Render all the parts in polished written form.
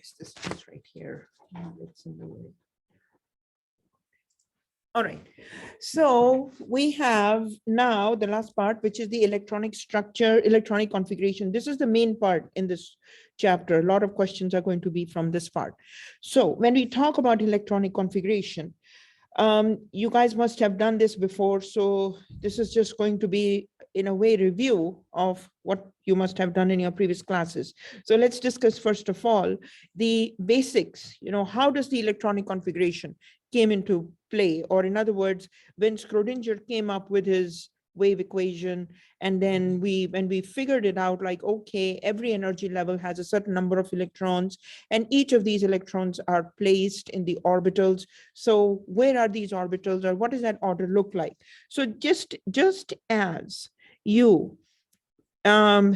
Is this piece right here? It's in the way. All right, so we have now the last part, which is the electronic structure, electronic configuration. This is the main part in this chapter. A lot of questions are going to be from this part. So when we talk about electronic configuration, you guys must have done this before. So this is just going to be, in a way, review of what you must have done in your previous classes. So let's discuss, first of all, the basics. How does the electronic configuration came into play? Or in other words, when Schrodinger came up with his wave equation, and then when we figured it out, like, okay, every energy level has a certain number of electrons, and each of these electrons are placed in the orbitals. So where are these orbitals, or what does that order look like? So just as you try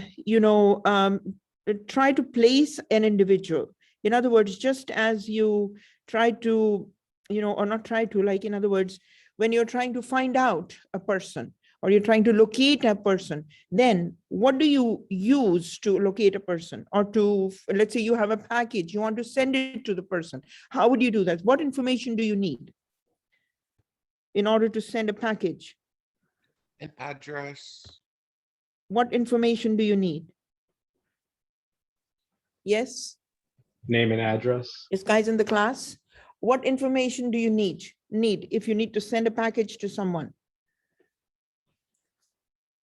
to place an individual, in other words, just as you try to, or not try to, like, in other words, when you're trying to find out a person, or you're trying to locate a person, then what do you use to locate a person? Or to, let's say you have a package, you want to send it to the person. How would you do that? What information do you need in order to send a package? An address. What information do you need? Yes? Name and address. Yes, guys in the class? What information do you need if you need to send a package to someone?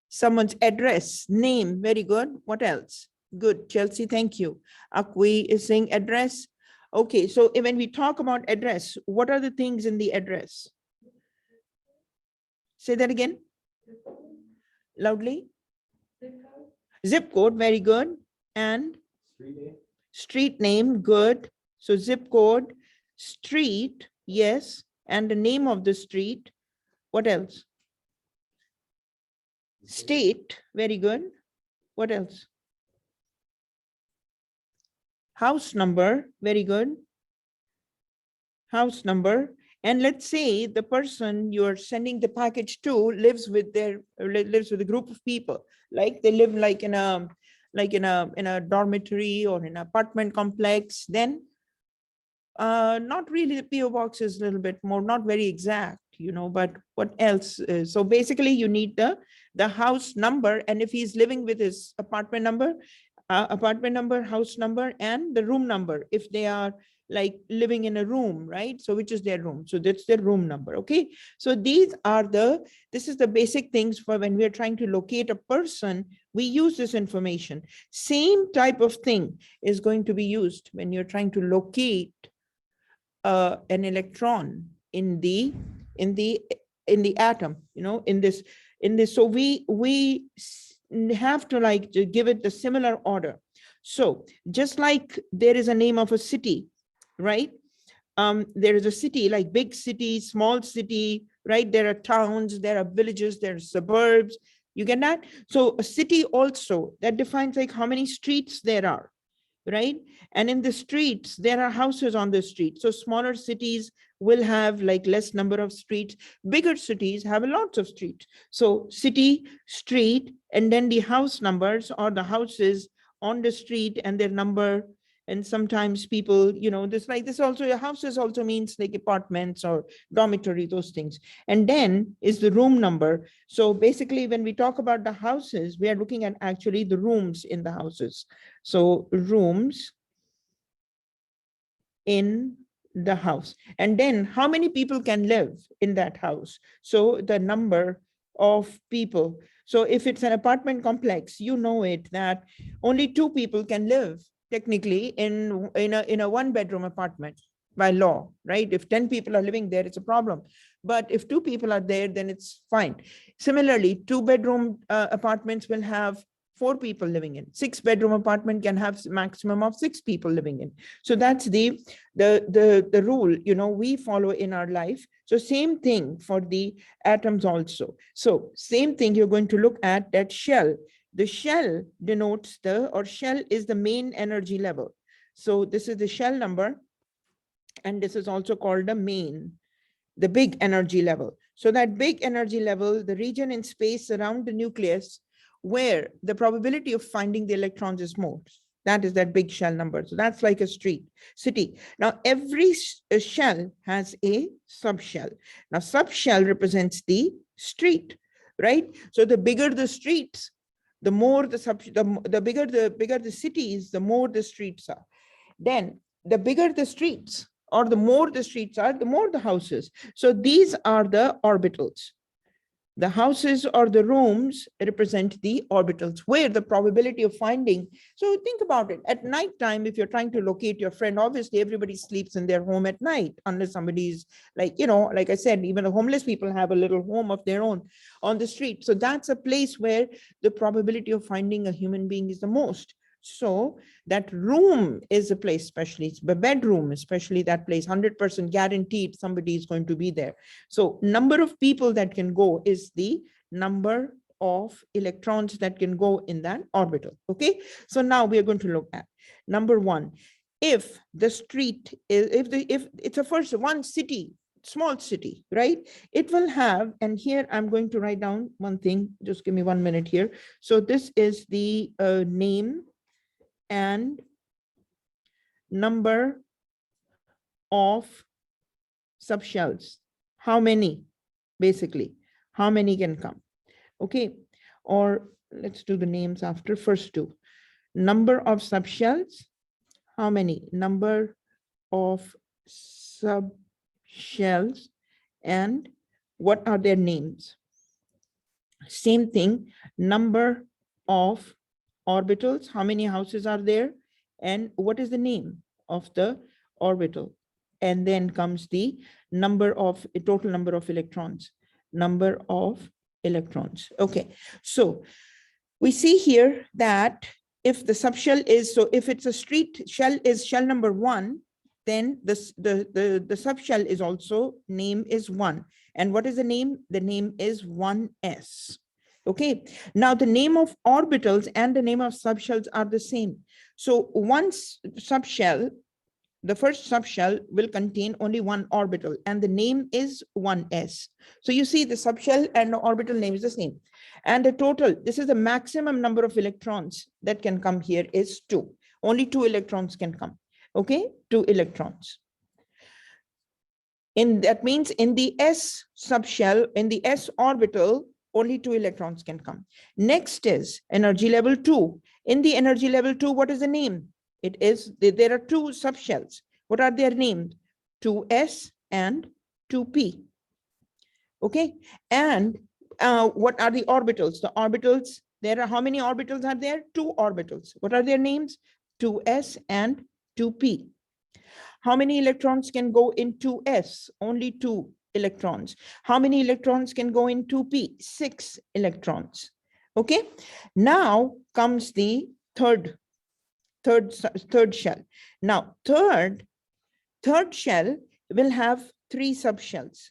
Someone's address, name, very good. What else? Good, Chelsea, thank you. Akwi is saying address. Okay, so when we talk about address, what are the things in the address? Say that again. Loudly. Zip code, very good. And street name, good. So zip code, street, yes. And the name of the street. What else? State, very good. What else? House number, very good. House number. And let's say the person you're sending the package to lives with a group of people, like they live like in a dormitory or in an apartment complex. Then not really, the PO box is a little bit more, not very exact, but what else? So basically you need the house number, and if he's living with his apartment number, house number, and the room number, if they are like living in a room, right? So which is their room? So that's their room number. Okay. So this is the basic things for when we're trying to locate a person, we use this information. Same type of thing is going to be used when you're trying to locate an electron in the atom, in this. So we have to like to give it the similar order. So just like there is a name of a city, right? There is a city, like big city, small city, right? There are towns, there are villages, there are suburbs. You get that? So a city also, that defines like how many streets there are, right? And in the streets, there are houses on the street. So smaller cities will have like less number of streets. Bigger cities have lots of streets. So city, street, and then the house numbers or the houses on the street and their number. And sometimes people, this also, houses also means like apartments or dormitory, those things. And then is the room number. So basically when we talk about the houses, we are looking at actually the rooms in the houses. So rooms in the house. And then how many people can live in that house? So the number of people. So if it's an apartment complex, you know it that only 2 people can live technically in a 1-bedroom apartment by law, right? If 10 people are living there, it's a problem. But if 2 people are there, then it's fine. Similarly, 2-bedroom apartments will have 4 people living in. 6-bedroom apartment can have maximum of 6 people living in. So that's the rule, we follow in our life. So same thing for the atoms also. So same thing, you're going to look at that shell. The shell denotes shell is the main energy level. So this is the shell number, and this is also called the main, the big energy level. So that big energy level, the region in space around the nucleus, where the probability of finding the electrons is more. That is that big shell number. So that's like a city. Now, every shell has a subshell. Now, subshell represents the street, right? So the bigger the streets, the more the bigger the cities, the more the streets are. Then the bigger the streets, or the more the streets are, the more the houses. So these are the orbitals. The houses or the rooms represent the orbitals, where the probability of finding. So think about it. At night time, if you're trying to locate your friend, obviously everybody sleeps in their home at night, unless somebody's like, like I said, even the homeless people have a little home of their own on the street. So that's a place where the probability of finding a human being is the most. So that room is a place, especially the bedroom, especially that place, 100% guaranteed somebody is going to be there. So number of people that can go is the number of electrons that can go in that orbital. Okay, so now we are going to look at number one. If the street is, if it's a first one city, small city, right? It will have, and here I'm going to write down one thing. Just give me 1 minute here. So this is the name and number of subshells. How many, basically, how many can come? Okay, or let's do the names after. First two. Number of subshells, how many? Number of subshells, and what are their names? Same thing, number of orbitals, how many houses are there, and what is the name of the orbital? And then comes the total number of electrons, number of electrons. Okay, so we see here that if the subshell is, so if it's a street shell is shell number 1, then the subshell is also, name is 1. And what is the name? The name is 1s. Okay, now the name of orbitals and the name of subshells are the same. So once subshell, the first subshell will contain only one orbital, and the name is 1s. So you see the subshell and the orbital name is the same. And the total, this is the maximum number of electrons that can come here is 2. Only 2 electrons can come. Okay, 2 electrons. That means in the s subshell, in the s orbital, only 2 electrons can come. Next is energy level 2. In the energy level 2, what is the name? It is, there are 2 subshells. What are their names? 2s and 2p. Okay, and what are the orbitals? The orbitals, there are, how many orbitals are there? 2 orbitals. What are their names? 2s and 2p. How many electrons can go in 2s? Only 2 electrons. How many electrons can go in 2p? 6 electrons. Okay, now comes the third shell. Now third shell will have 3 subshells.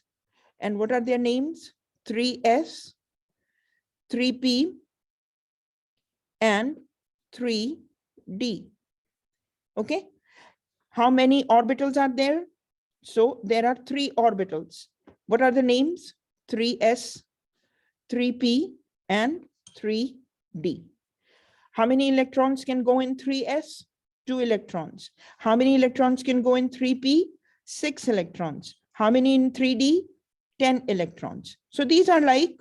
And what are their names? 3s, 3p, and 3d. Okay, how many orbitals are there? So there are 3 orbitals. What are the names? 3s, 3p, and 3d. How many electrons can go in 3s? 2 electrons. How many electrons can go in 3p? 6 electrons. How many in 3d? 10 electrons. So these are like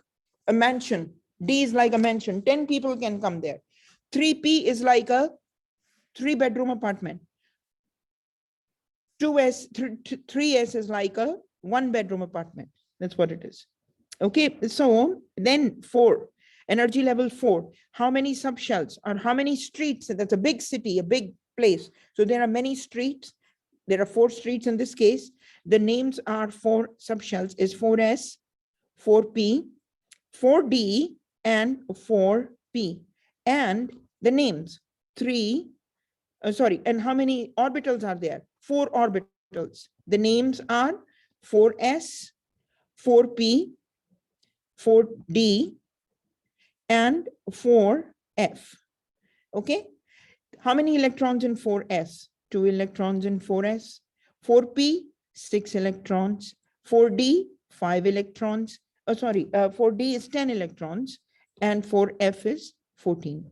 a mansion. D is like a mansion. 10 people can come there. 3p is like a 3-bedroom apartment. 3s is like a 1-bedroom apartment. That's what it is. Okay, so then 4, energy level 4. How many subshells or how many streets? That's a big city, a big place. So there are many streets. There are 4 streets in this case. The names are 4 subshells is 4s, 4p, 4d, and 4p. And the names and how many orbitals are there? 4 orbitals. The names are 4s, 4p, 4d, and 4f. Okay, how many electrons in 4s? 2 electrons in 4s. 4p, 6 electrons. 4d, 5 electrons. 4d is 10 electrons, and 4f is 14.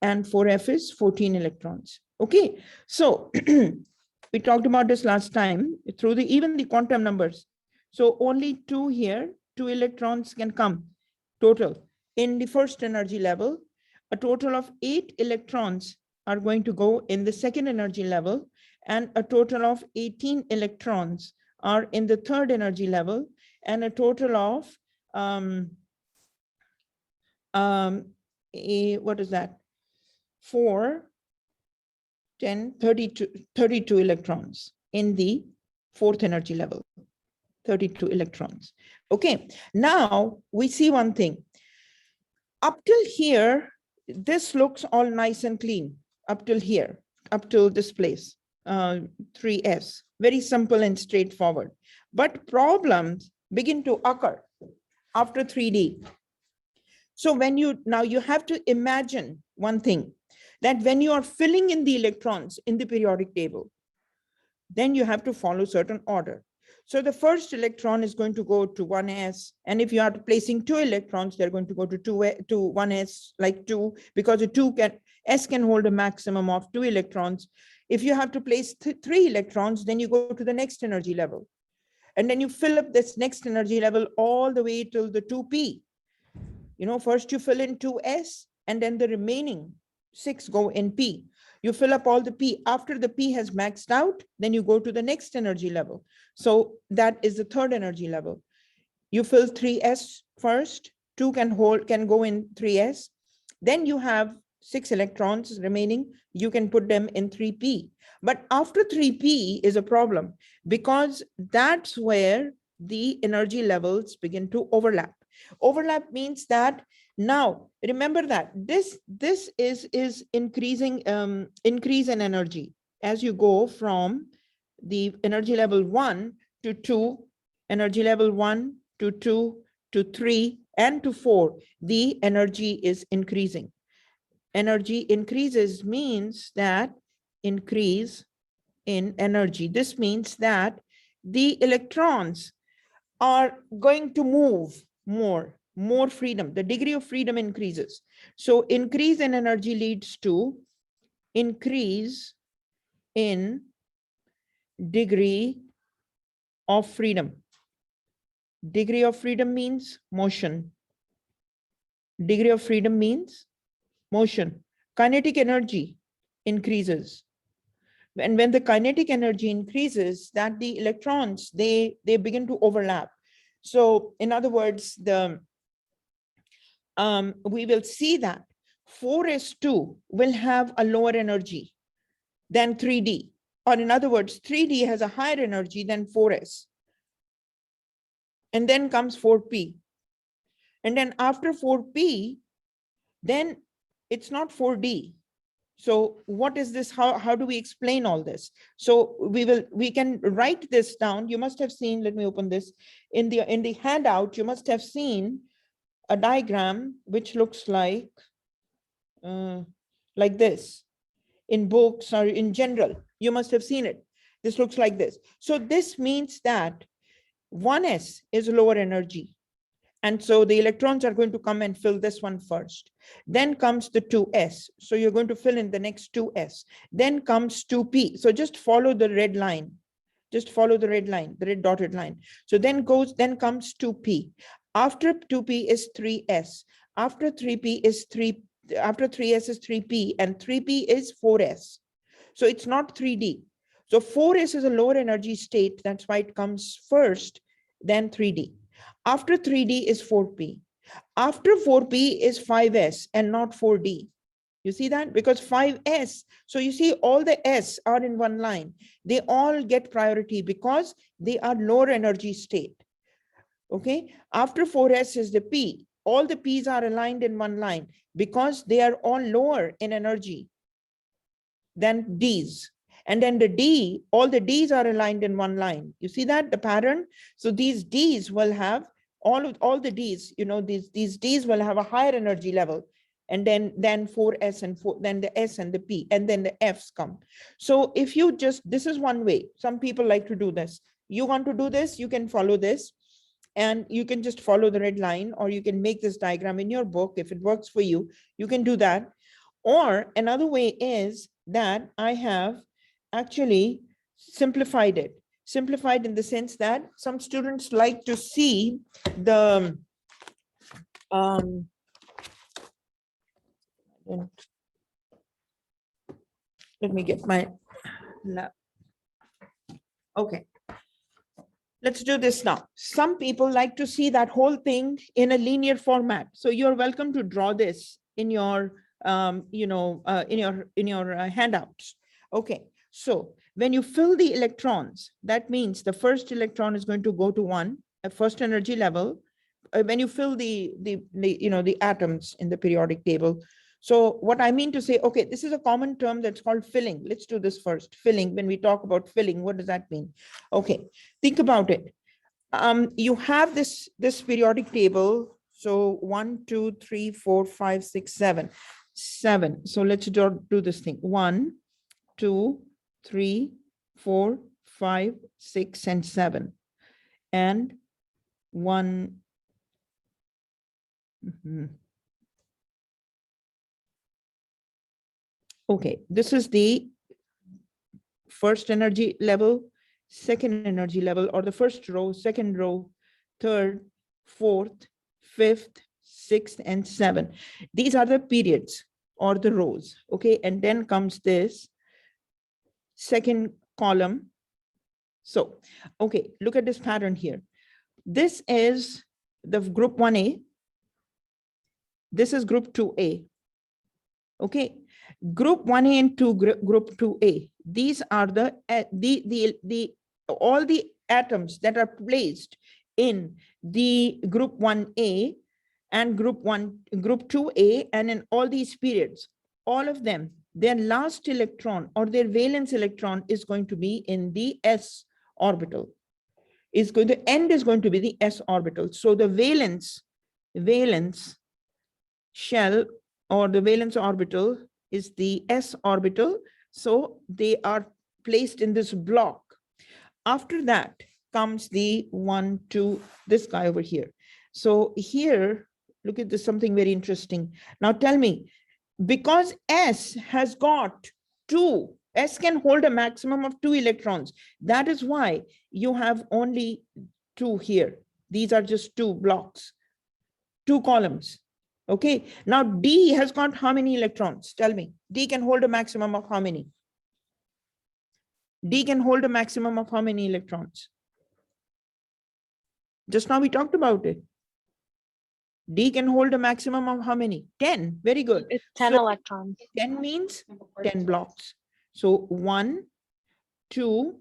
and 4f is 14 electrons. Okay, so we talked about this last time through even the quantum numbers. So only 2 here, 2 electrons can come total in the first energy level. A total of 8 electrons are going to go in the second energy level, and a total of 18 electrons are in the third energy level, and a total of what is that? 4, 10, 32 electrons in the fourth energy level, 32 electrons. Okay, now we see one thing. Up till here, this looks all nice and clean, up till here, up till this place, 3s, very simple and straightforward. But problems begin to occur after 3D. So when now you have to imagine one thing, that when you are filling in the electrons in the periodic table, then you have to follow certain order. So the first electron is going to go to 1s, and if you are placing 2 electrons, they're going to go to 1s, like 2, because s can hold a maximum of 2 electrons. If you have to place 3 electrons, then you go to the next energy level, and then you fill up this next energy level all the way till the 2p. You know, first you fill in 2s, and then the remaining 6 go in p. You fill up all the p. After the p has maxed out, then you go to the next energy level. So that is the third energy level. You fill 3s first, 2 can go in 3s. Then you have 6 electrons remaining. You can put them in 3p. But after 3p is a problem, because that's where the energy levels begin to overlap. Overlap means that now remember that this is increasing increase in energy as you go from the energy level 1 to 2, energy level 1 to 2 to 3 and to 4. The energy is increasing. Energy increases means that increase in energy. This means that the electrons are going to move more freedom. The degree of freedom increases. So increase in energy leads to increase in degree of freedom. Degree of freedom means motion. Degree of freedom means motion. Kinetic energy increases. And when the kinetic energy increases, that the electrons, they begin to overlap. So in other words, we will see that 4s2 will have a lower energy than 3d. Or in other words, 3d has a higher energy than 4s. And then comes 4p. And then after 4p, then it's not 4d. So what is this? How do we explain all this? So we can write this down. You must have seen, let me open this. In the handout, you must have seen a diagram which looks like this. In books or in general, you must have seen it. This looks like this. So this means that 1s is lower energy. And so the electrons are going to come and fill this one first. Then comes the 2s. So you're going to fill in the next 2s. Then comes 2p. So just follow the red line. Just follow the red line, the red dotted line. So then comes 2p. After 2p is 3s. After 3p is 3. After 3s is 3p, and 3p is 4s. So it's not 3d. So 4s is a lower energy state. That's why it comes first, then 3d. After 3d is 4p. After 4p is 5s and not 4d. You see that? Because 5s, so you see all the s are in one line. They all get priority because they are lower energy state. Okay. After 4s is the p. All the p's are aligned in one line because they are all lower in energy than d's. And then the d, all the d's are aligned in one line. You see that, the pattern? So these d's will have all the d's, you know, these d's will have a higher energy level. And then 4s and 4, then the s and the p, and then the f's come. So if you just, this is one way. Some people like to do this. You want to do this, you can follow this. And you can just follow the red line, or you can make this diagram in your book. If it works for you, you can do that. Or another way is that I have actually simplified it. Simplified in the sense that some students like to see the let me get my lab. Okay. Let's do this now. Some people like to see that whole thing in a linear format. So you're welcome to draw this in your, in your handouts. Okay. So when you fill the electrons, that means the first electron is going to go to 1 at first energy level. When you fill the atoms in the periodic table. So what I mean to say, okay, this is a common term that's called filling. Let's do this first. Filling. When we talk about filling, what does that mean? Okay, think about it. You have this periodic table. So 1, 2, 3, 4, 5, 6, 7. 7. So let's do this thing. 1, 2, 3, 4, 5, 6, and 7. And 1. Okay, this is the first energy level, second energy level, or the first row, second row, third, fourth, fifth, sixth, and seventh. These are the periods or the rows. Okay, and then comes this second column. So, okay, look at this pattern here. This is the group 1A. This is group 2A. Okay, group 1A and group 2A. These are all the atoms that are placed in the group 1A and group 2A, and in all these periods, all of them, their last electron or their valence electron is going to be in the s orbital. The end is going to be the s orbital. So the valence shell or the valence orbital is the s orbital. So they are placed in this block. After that comes the 1, 2, this guy over here. So here, look at this, something very interesting. Now tell me, because S has got 2, S can hold a maximum of 2 electrons. That is why you have only 2 here. These are just 2 blocks, 2 columns. Okay, now D has got how many electrons? Tell me. D can hold a maximum of how many? D can hold a maximum of how many electrons? Just now we talked about it. D can hold a maximum of how many? 10. Very good. It's 10 electrons. 10 means 10 blocks. So 1, 2,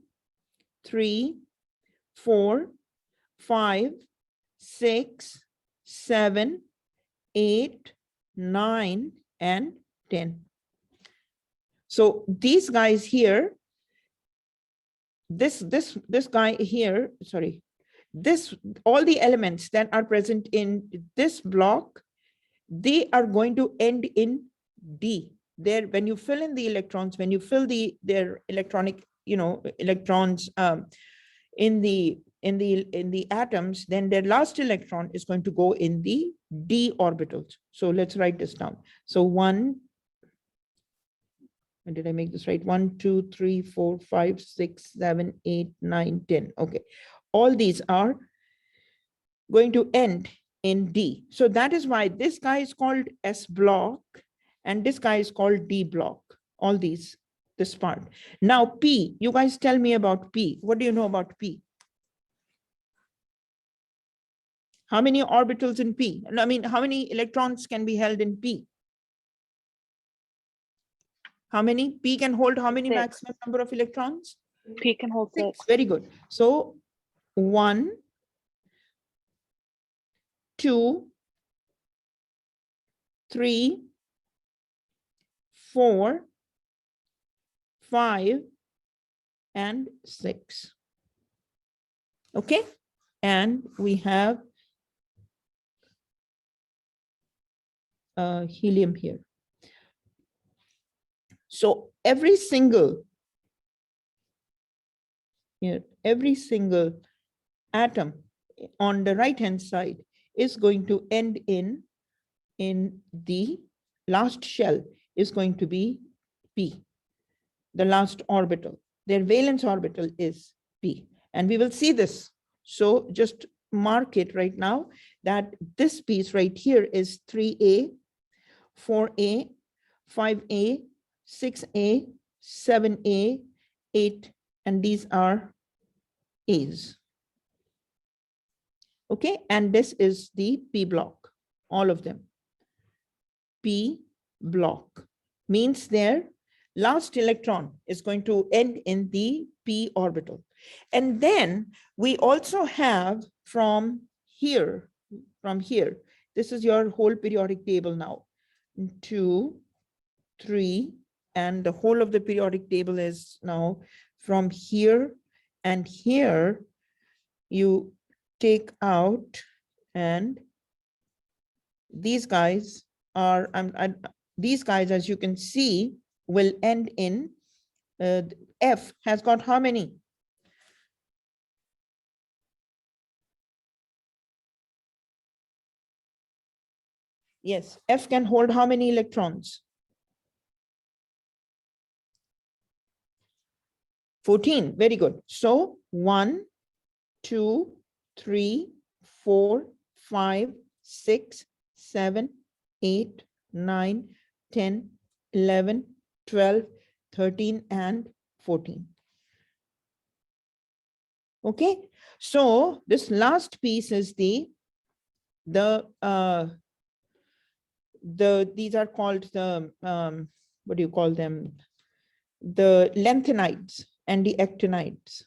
3, 4, 5, 6, 7, 8, 9, and 10. So these guys here, this guy here, sorry, all the elements that are present in this block, they are going to end in D. There, when you fill in the electrons, when you fill their electronic, electrons in the atoms, then their last electron is going to go in the D orbitals. So let's write this down. So 1, and did I make this right? 1, 2, 3, 4, 5, 6, 7, 8, 9, 10. Okay. All these are going to end in D. So that is why this guy is called S block and this guy is called D block. All these, this part. Now P, you guys tell me about P. What do you know about P? How many orbitals in P? I mean, how many electrons can be held in P? How many? P can hold how many 6. maximum number of electrons? P can hold 6. Very good. So 1, 2, 3, 4, 5, and 6. Okay, and we have helium here. So every single atom on the right hand side is going to end in the last shell is going to be p, the last orbital. Their valence orbital is p, and we will see this. So just mark it right now that this piece right here is 3a, 4a, 5a, 6a, 7a, 8, and these are A's. Okay, and this is the p block, all of them. P block means their last electron is going to end in the p orbital. And then we also have from here, this is your whole periodic table now. 2, 3, and the whole of the periodic table is now from here and here. You take out, and these guys are, these guys, as you can see, will end in, F has got how many? Yes, F can hold how many electrons? 14, very good. So 1, 2, 3, 4, 5, 6, 7, 8, 9, 10, 11, 12, 13, and 14. Okay, so this last piece is these are called the, what do you call them? The lanthanides and the actinides.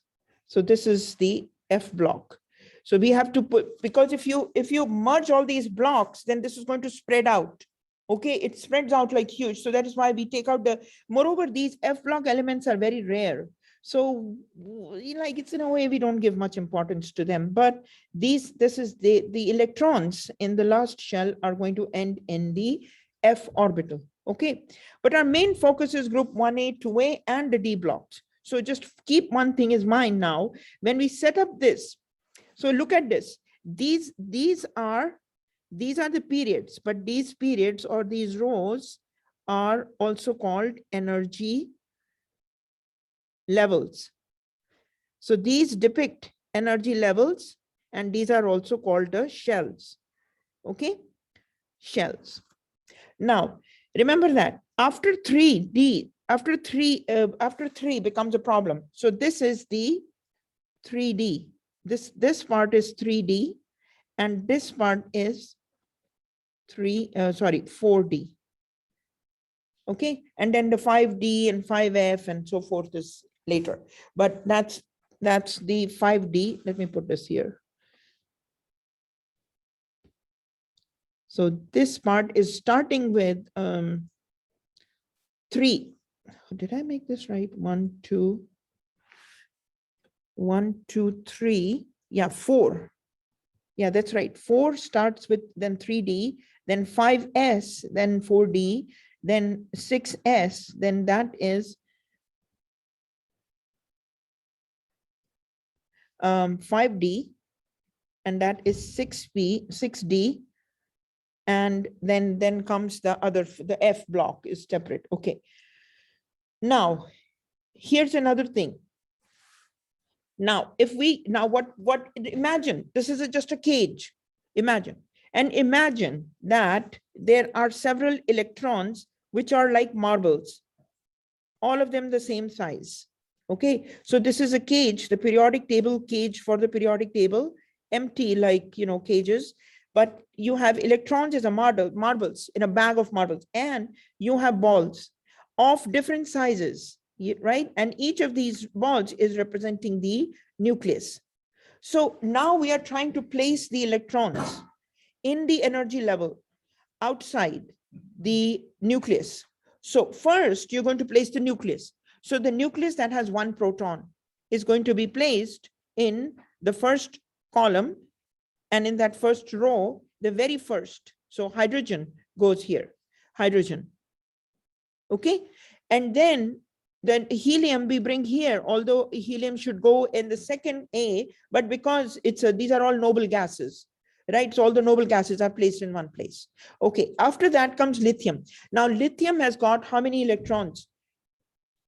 So this is the F block. So we have to put, because if you merge all these blocks, then this is going to spread out. Okay, it spreads out like huge. So that is why we take out moreover, these F block elements are very rare. So like it's in a way we don't give much importance to them, but this is the electrons in the last shell are going to end in the F orbital. Okay, but our main focus is group 1A, 2A, and the D blocks. So just keep one thing in mind now when we set up this. So look at this. These are the periods, but these periods or these rows are also called energy levels. So these depict energy levels, and these are also called the shells. Okay, shells. Now remember that after 3D, after three becomes a problem. So this is the 3D. This part is 3D, and this part is 4D. Okay, and then the 5D and 5F and so forth is later, but that's the 5D. Let me put this here. So this part is starting with 3. Did I make this right? 1, 2, 3. Yeah, 4. Yeah, that's right. 4 starts with then 3D, then 5S, then 4D, then 6S, then that is 5D, and that is 6D, and then comes the F block is separate. Okay. Now, here's another thing. Now, imagine this is just a cage. Imagine that there are several electrons which are like marbles, all of them the same size. Okay, so this is a cage, the periodic table cage for the periodic table, empty like, cages, but you have electrons as a marbles in a bag of marbles, and you have balls of different sizes, right? And each of these balls is representing the nucleus. So now we are trying to place the electrons in the energy level outside the nucleus. So first you're going to place the nucleus. So the nucleus that has 1 proton is going to be placed in the first column, and in that first row, the very first. So hydrogen goes here, hydrogen. Okay, and then helium we bring here, although helium should go in the second A, but because these are all noble gases, right? So all the noble gases are placed in one place. Okay, after that comes lithium. Now lithium has got how many electrons?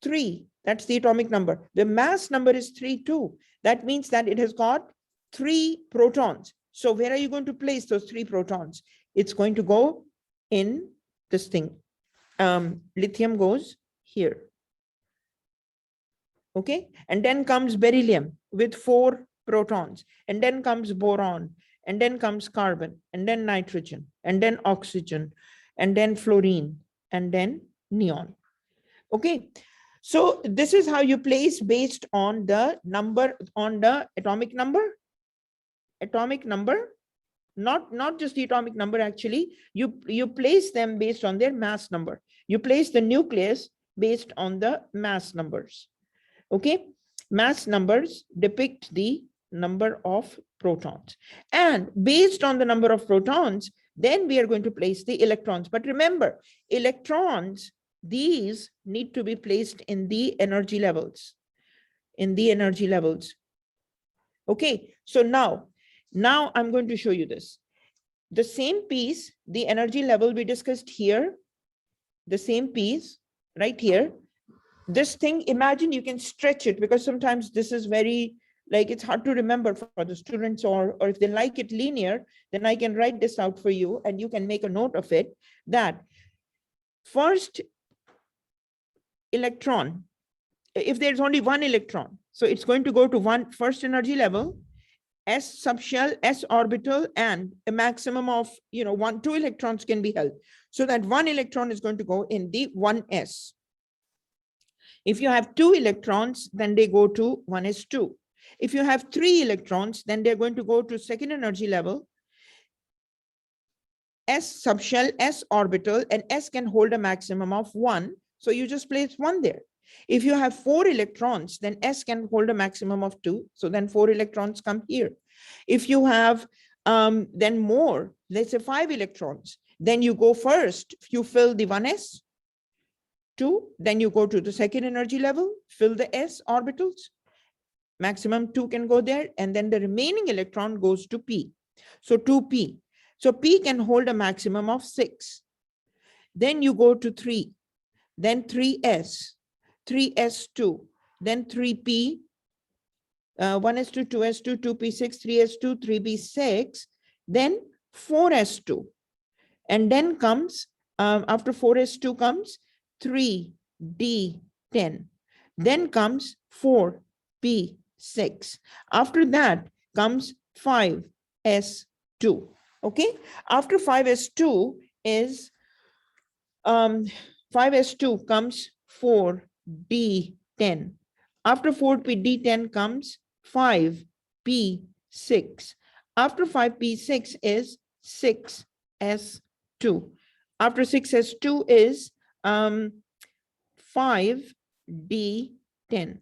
3. That's the atomic number. The mass number is 3 too. That means that it has got 3 protons. So where are you going to place those 3 protons? It's going to go in this thing. Lithium goes here. Okay, and then comes beryllium with 4 protons, and then comes boron, and then comes carbon, and then nitrogen, and then oxygen, and then fluorine, and then neon. Okay, so this is how you place based on the number, on the atomic number. Atomic number, not just the atomic number, actually, you place them based on their mass number. You place the nucleus based on the mass numbers. Okay, mass numbers depict the number of protons, and based on the number of protons, then we are going to place the electrons. But remember, electrons, these need to be placed in the energy levels, Okay, so now I'm going to show you this. The same piece, the energy level we discussed here, the same piece right here. This thing, imagine you can stretch it, because sometimes this is very, like, it's hard to remember for the students, or if they like it linear, then I can write this out for you and you can make a note of it, that first electron, if there's only one electron, so it's going to go to first energy level, s subshell, s orbital, and a maximum of 2 electrons can be held. So that 1 electron is going to go in the 1s. If you have 2 electrons, then they go to 1s2. If you have 3 electrons, then they're going to go to second energy level, s subshell, s orbital, and s can hold a maximum of 1. So you just place 1 there. If you have 4 electrons, then s can hold a maximum of 2. So then 4 electrons come here. If you have then more, let's say 5 electrons, then you go first, you fill the 1s. 2, then you go to the second energy level, fill the s orbitals, maximum 2 can go there, and then the remaining electron goes to p. So 2p. So p can hold a maximum of 6. Then you go to 3, then 3s, 3s2, then 3p, 1s2, 2s2, 2p6, 3s2, 3p6, then 4s2. And then comes, after 4s2 comes 3d10. Then comes 4p6. After that comes 5s2. Okay, after 5s2 is 5s2 comes 4d10. After 4d10 comes 5p6. After 5p6 is 6s2. After 6s2 is 5d10.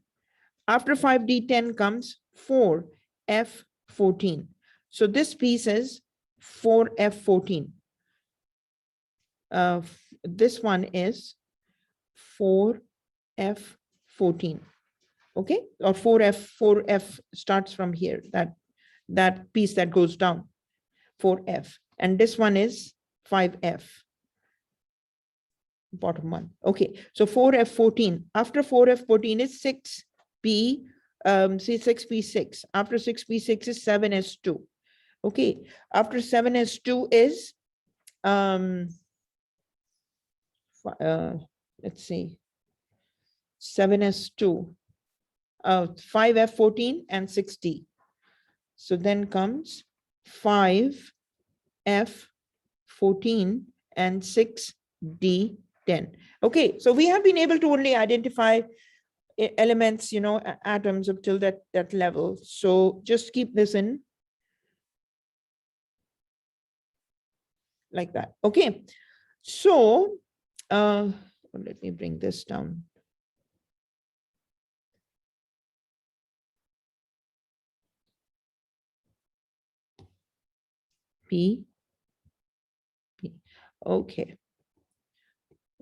After 5d10 comes 4f14. So this piece is 4f14. This one is 4f14. Okay, or 4f starts from here, that piece that goes down, 4f, and this one is 5f, bottom one. Okay, so 4f14. After 4f14 is 6p, say 6p6. After 6p6 is 7s2. Okay, after 7s2 is let's see, 7s2, 5f14 and 6d. So then comes 5f14 and 6d10. Okay, so we have been able to only identify elements, atoms up till that level. So just keep this in like that. Okay, so let me bring this down. P. Okay.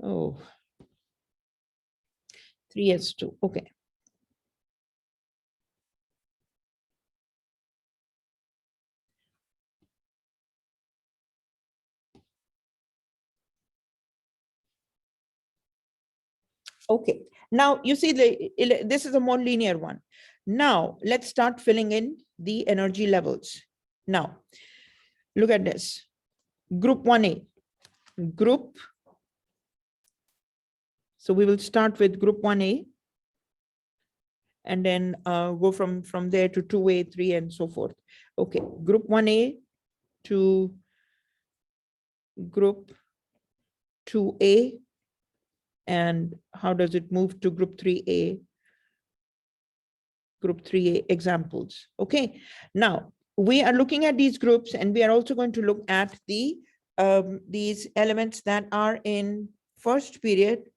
Oh, 3s2. Okay. Okay, now you see this is a more linear one. Now let's start filling in the energy levels. Now look at this. Group 1A, group. So we will start with group 1A and then go from there to 2A, 3, and so forth. Okay, group 1A to group 2A. And how does it move to group 3A? Group 3A examples. Okay, now we are looking at these groups, and we are also going to look at the these elements that are in first period,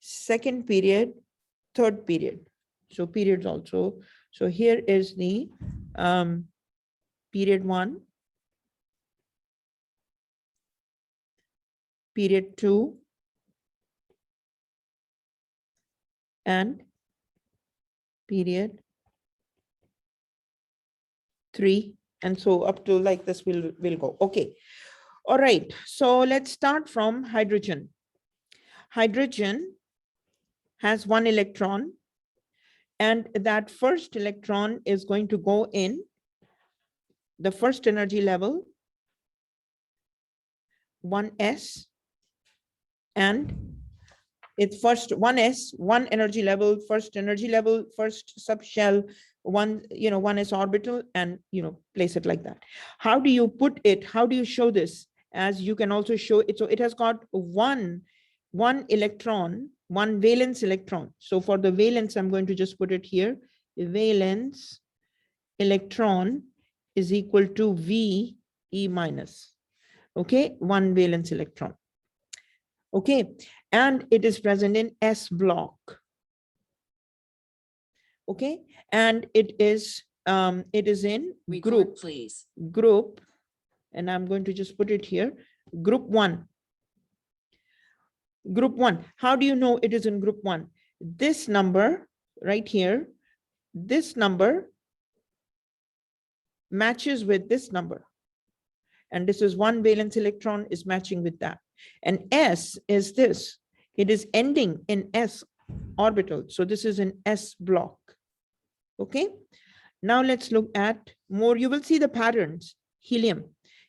second period, third period. So periods also. So here is the period 1, period 2, and period 3, and so up to like this will go. Okay, all right, so let's start from hydrogen. Hydrogen has 1 electron, and that first electron is going to go in the first energy level, 1s, and it's first 1s, 1 energy level, first subshell, 1s orbital, and place it like that. How do you put it? How do you show this? As you can also show it, so it has got one electron, 1 valence electron. So for the valence, I'm going to just put it here. The valence electron is equal to V E minus. Okay, 1 valence electron. Okay, and it is present in S block. Okay, and it is in group, please. Group, and I'm going to just put it here, group 1. Group 1. How do you know it is in group 1? This number right here, this number matches with this number, and this is 1 valence electron is matching with that. And S is this, it is ending in S orbital. So this is an S block. Okay, now let's look at more. You will see the patterns. Helium.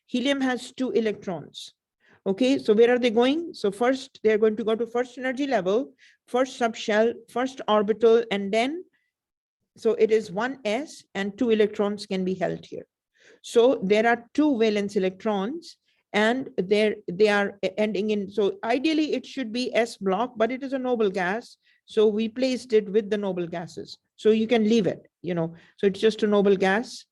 Helium has 2 electrons. Okay, so where are they going? So first, they're going to go to first energy level, first subshell, first orbital, and then, so it is 1s and 2 electrons can be held here. So there are 2 valence electrons, and they are ending in, so ideally it should be S block, but it is a noble gas. So we placed it with the noble gases. So you can leave it, so it's just a noble gas,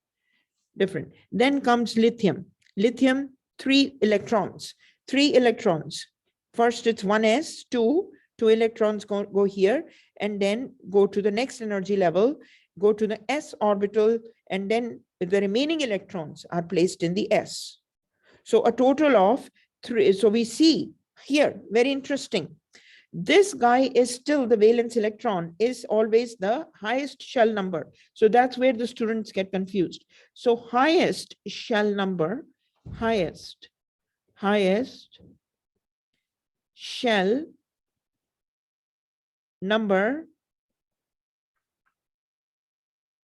different. Then comes lithium. Lithium, 3 electrons. 3 electrons. First it's 1s, 2 electrons go here, and then go to the next energy level, go to the S orbital, and then the remaining electrons are placed in the S. So a total of 3. So we see here, very interesting. This guy is still the valence electron is always the highest shell number. So that's where the students get confused. So highest shell number, highest shell number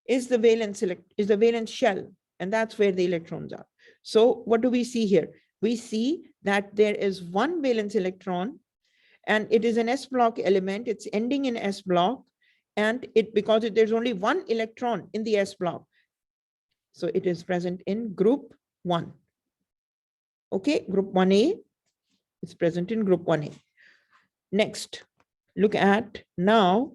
is the valence shell, and that's where the electrons are. So what do we see here? We see that there is 1 valence electron, and it is an S block element. It's ending in S block, and because there's only 1 electron in the S block, so it is present in group 1. Okay, group 1A is present in group 1A. Next, look at now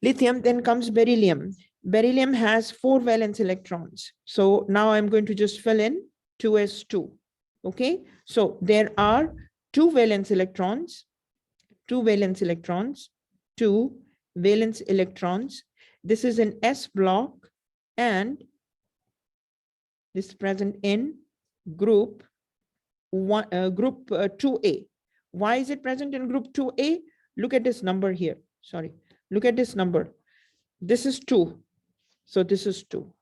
lithium. Then comes beryllium. Beryllium has 4 valence electrons. So now I'm going to just fill in 2s2. Okay, so there are 2 valence electrons, 2 valence electrons, 2 valence electrons. This is an S block, and this is present in group 2A. Why is it present in group 2A? Look at this number here. Sorry, look at this number. This is 2. So this is 2.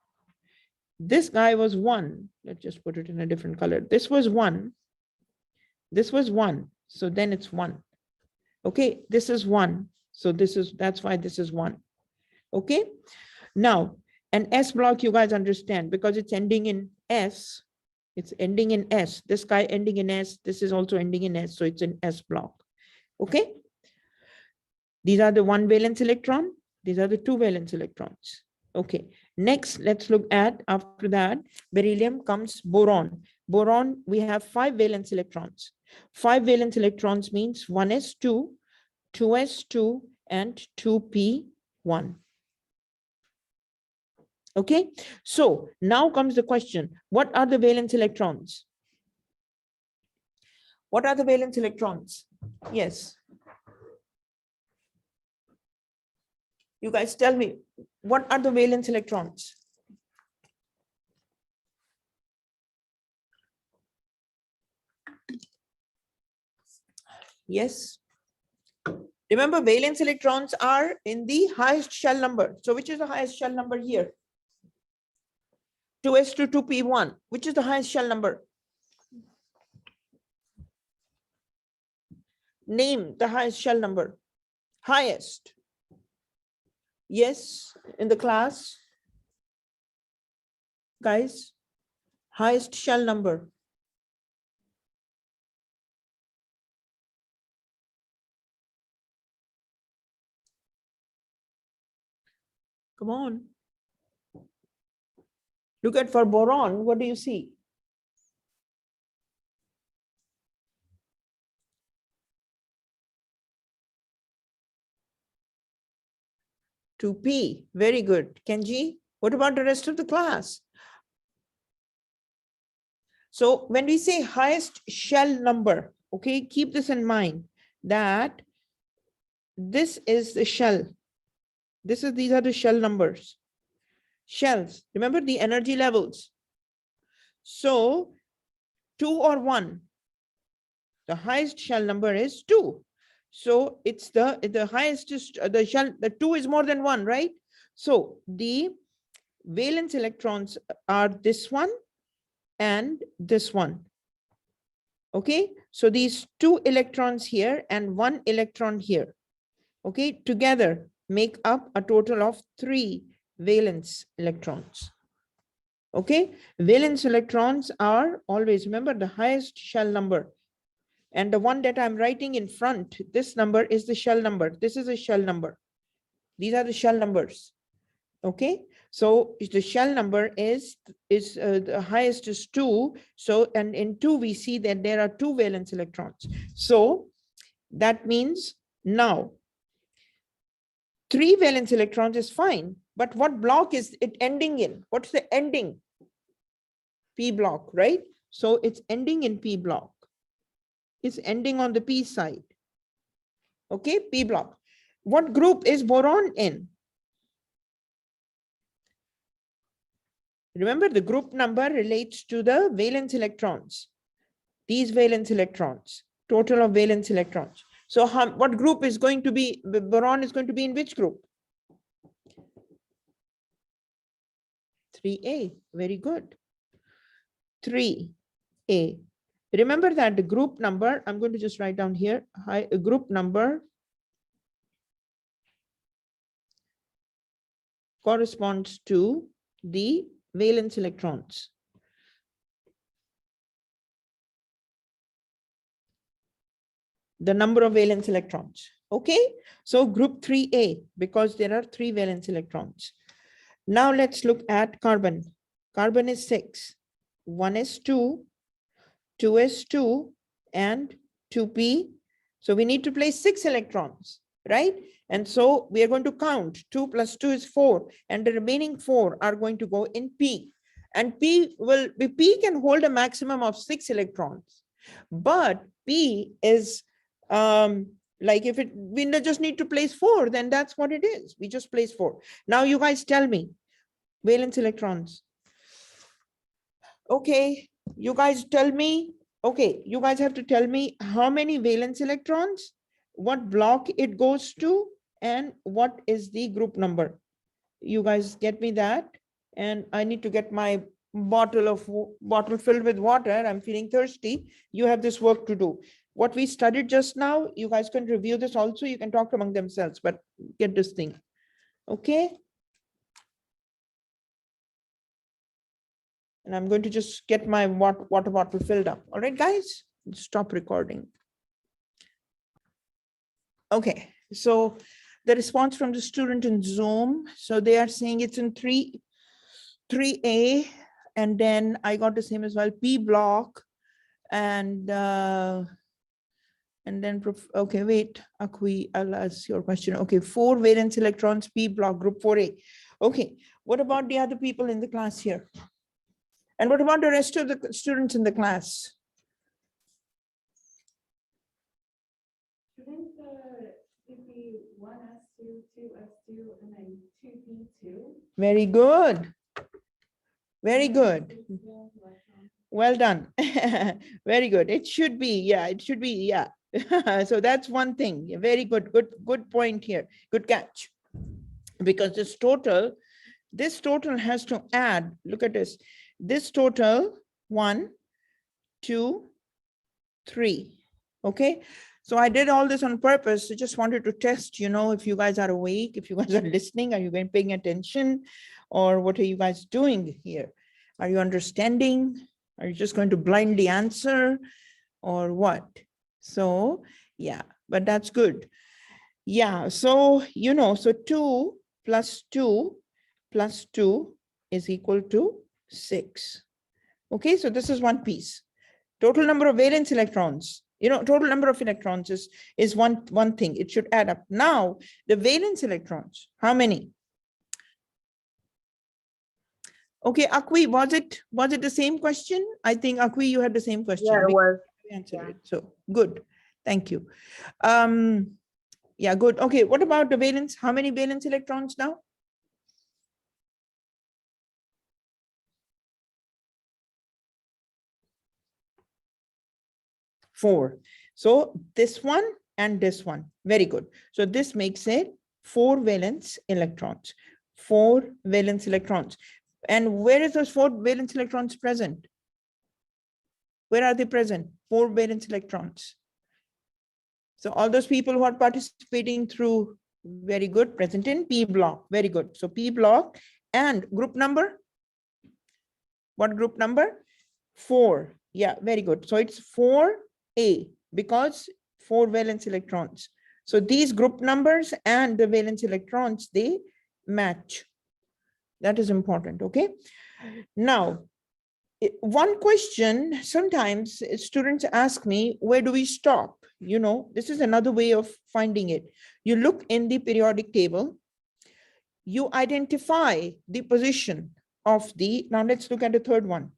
This guy was 1. Let's just put it in a different color. This was 1. This was 1. So then it's 1. Okay, this is 1. So that's why this is 1. Okay. Now, an S block, you guys understand, because it's ending in S. It's ending in S. This guy ending in S. This is also ending in S. So it's an S block. Okay. These are the 1 valence electron. These are the 2 valence electrons. Okay. Next, let's look at, after that, beryllium comes boron. Boron, we have 5 valence electrons. 5 valence electrons means 1s2, 2s2, and 2p1. Okay, so now comes the question, what are the valence electrons? What are the valence electrons? Yes. You guys tell me, what are the valence electrons? Yes. Remember, valence electrons are in the highest shell number. So which is the highest shell number here? 2s2, 2p1. Which is the highest shell number? Name the highest shell number. Highest. Yes, in the class. Guys, highest shell number. Come on. Look at for boron, what do you see? Two P, very good. Kenji, what about the rest of the class? So when we say highest shell number, okay, keep this in mind that this is the shell. These are the shell numbers. Shells, remember the energy levels. So 2 or 1, the highest shell number is 2. So it's the highest is the shell, the 2 is more than 1, right? So the valence electrons are this one and this one. Okay, so these 2 electrons here and 1 electron here, okay, together make up a total of 3 valence electrons. Okay, valence electrons are always, remember, the highest shell number. And the one that I'm writing in front, this number is the shell number. This is a shell number. These are the shell numbers. Okay, so the shell number is the highest is 2. So, and in 2 we see that there are 2 valence electrons. So that means now 3 valence electrons is fine, but what block is it ending in? What's the ending? P block, right? So it's ending in P block. It's ending on the P side. Okay, P block. What group is boron in? Remember, the group number relates to the valence electrons. These valence electrons, total of valence electrons. So what group is going to be, boron is going to be in which group? 3A, very good. 3A. Remember that the group number, I'm going to just write down here, group number corresponds to the valence electrons. The number of valence electrons. Okay, so group 3A, because there are 3 valence electrons. Now let's look at carbon. Carbon is 6. 1s2, 2s2, and 2p. So we need to place 6 electrons, right? And so we are going to count. 2 plus 2 is 4, and the remaining 4 are going to go in P. And P can hold a maximum of 6 electrons. But P is like if we just need to place 4, then that's what it is. We just place 4. Now you guys tell me, valence electrons. Okay, you guys tell me. Okay, you guys have to tell me how many valence electrons, what block it goes to, and what is the group number. You guys get me that? And I need to get my bottle filled with water. I'm feeling thirsty. You have this work to do. what we studied just now. You guys can review this also. You can talk among themselves, but get this thing. Okay. And I'm going to just get my water bottle filled up. All right, guys, stop recording. Okay, so the response from the student in Zoom. So they are saying it's in 3A, and then I got the same as well, P block, and then, okay, wait, Akwi, I'll ask your question. Okay, 4 valence electrons, P block, group 4A. Okay, what about the other people in the class here? And what about the rest of the students in the class? Shouldn't it be 1s2, 2s2, and then 2p2? Very good. Very good. Well done. Very good. It should be, yeah, it should be, yeah. So that's one thing. Very good. Good point here. Good catch. Because this total has to add, look at this. This total 1, 2, 3. Okay. So I did all this on purpose. I just wanted to test, you know, if you guys are awake, if you guys are listening, are you paying attention, or what are you guys doing here? Are you understanding? Are you just going to blindly answer or what? So yeah, but that's good. Yeah, so, you know, so 2 plus 2 plus 2 is equal to 6. Okay, so this is one piece. Total number of valence electrons, you know, total number of electrons is one thing. It should add up. Now, the valence electrons, how many? Okay, Akwi, was it the same question? I think, Akwi, you had the same question. Yeah, it was. Answered it. So good. Thank you. Yeah, good. Okay, what about the valence? How many valence electrons now? Four. So this one and this one. Very good. So this makes it 4 valence electrons. 4 valence electrons. And where is those 4 valence electrons present? Where are they present? 4 valence electrons. So all those people who are participating through, very good, present in P block. Very good. So P block and group number. What group number? 4. Yeah, very good. So it's 4A because 4 valence electrons. So these group numbers and the valence electrons, they match. That is important. Okay. Now, one question, sometimes students ask me, where do we stop? You know, this is another way of finding it. You look in the periodic table, you identify the position of the, now let's look at the third one.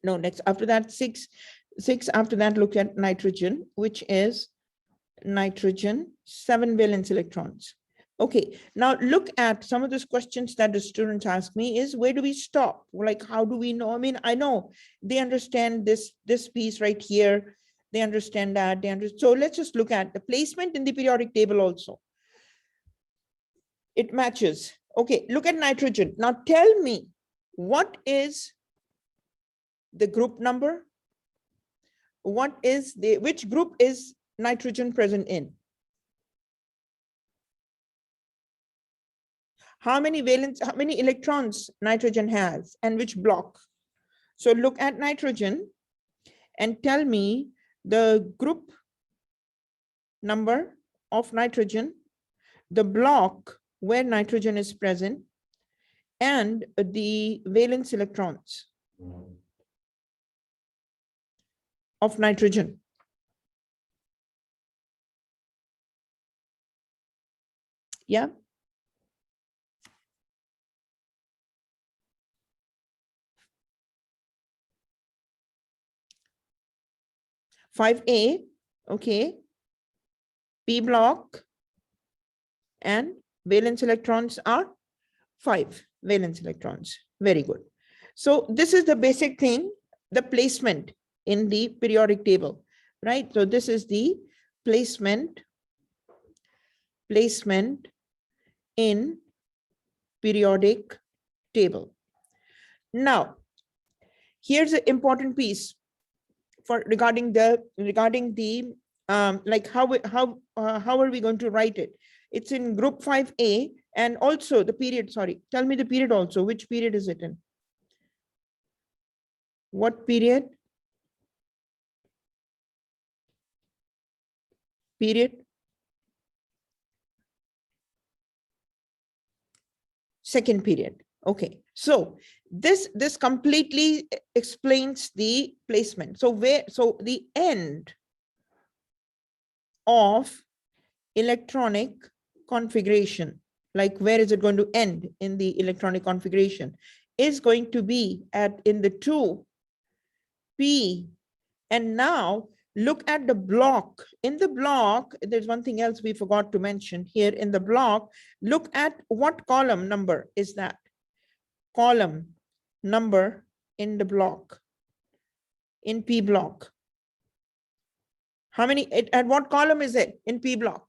No, let's, after that, 6, after that, look at nitrogen, which is nitrogen, 7 valence electrons. Okay, now look at some of those questions that the students ask me is, where do we stop? Like, how do we know? I mean, I know they understand this piece right here. They understand that. So let's just look at the placement in the periodic table also. It matches. Okay, look at nitrogen. Now tell me, what is the group number? Which group is nitrogen present in? How many electrons nitrogen has and which block? So look at nitrogen and tell me the group number of nitrogen, the block where nitrogen is present, and the valence electrons of nitrogen. Yeah. 5A, okay, P block and valence electrons are 5 valence electrons. Very good. So this is the basic thing, the placement in the periodic table, right? So this is the placement in periodic table. Now, here's an important piece. for regarding the like how are we going to write it? It's in group 5A, and also the period, sorry, tell me the period also. Which period is it in? What period? Period. Second period. Okay, so this completely explains the placement. So the end of electronic configuration, like where is it going to end in the electronic configuration, is going to be in the 2p. And now look at the block. In the block, there's one thing else we forgot to mention here in the block. Look at what column number is that? Column number in the block, in P block. How many, at what column is it in P block?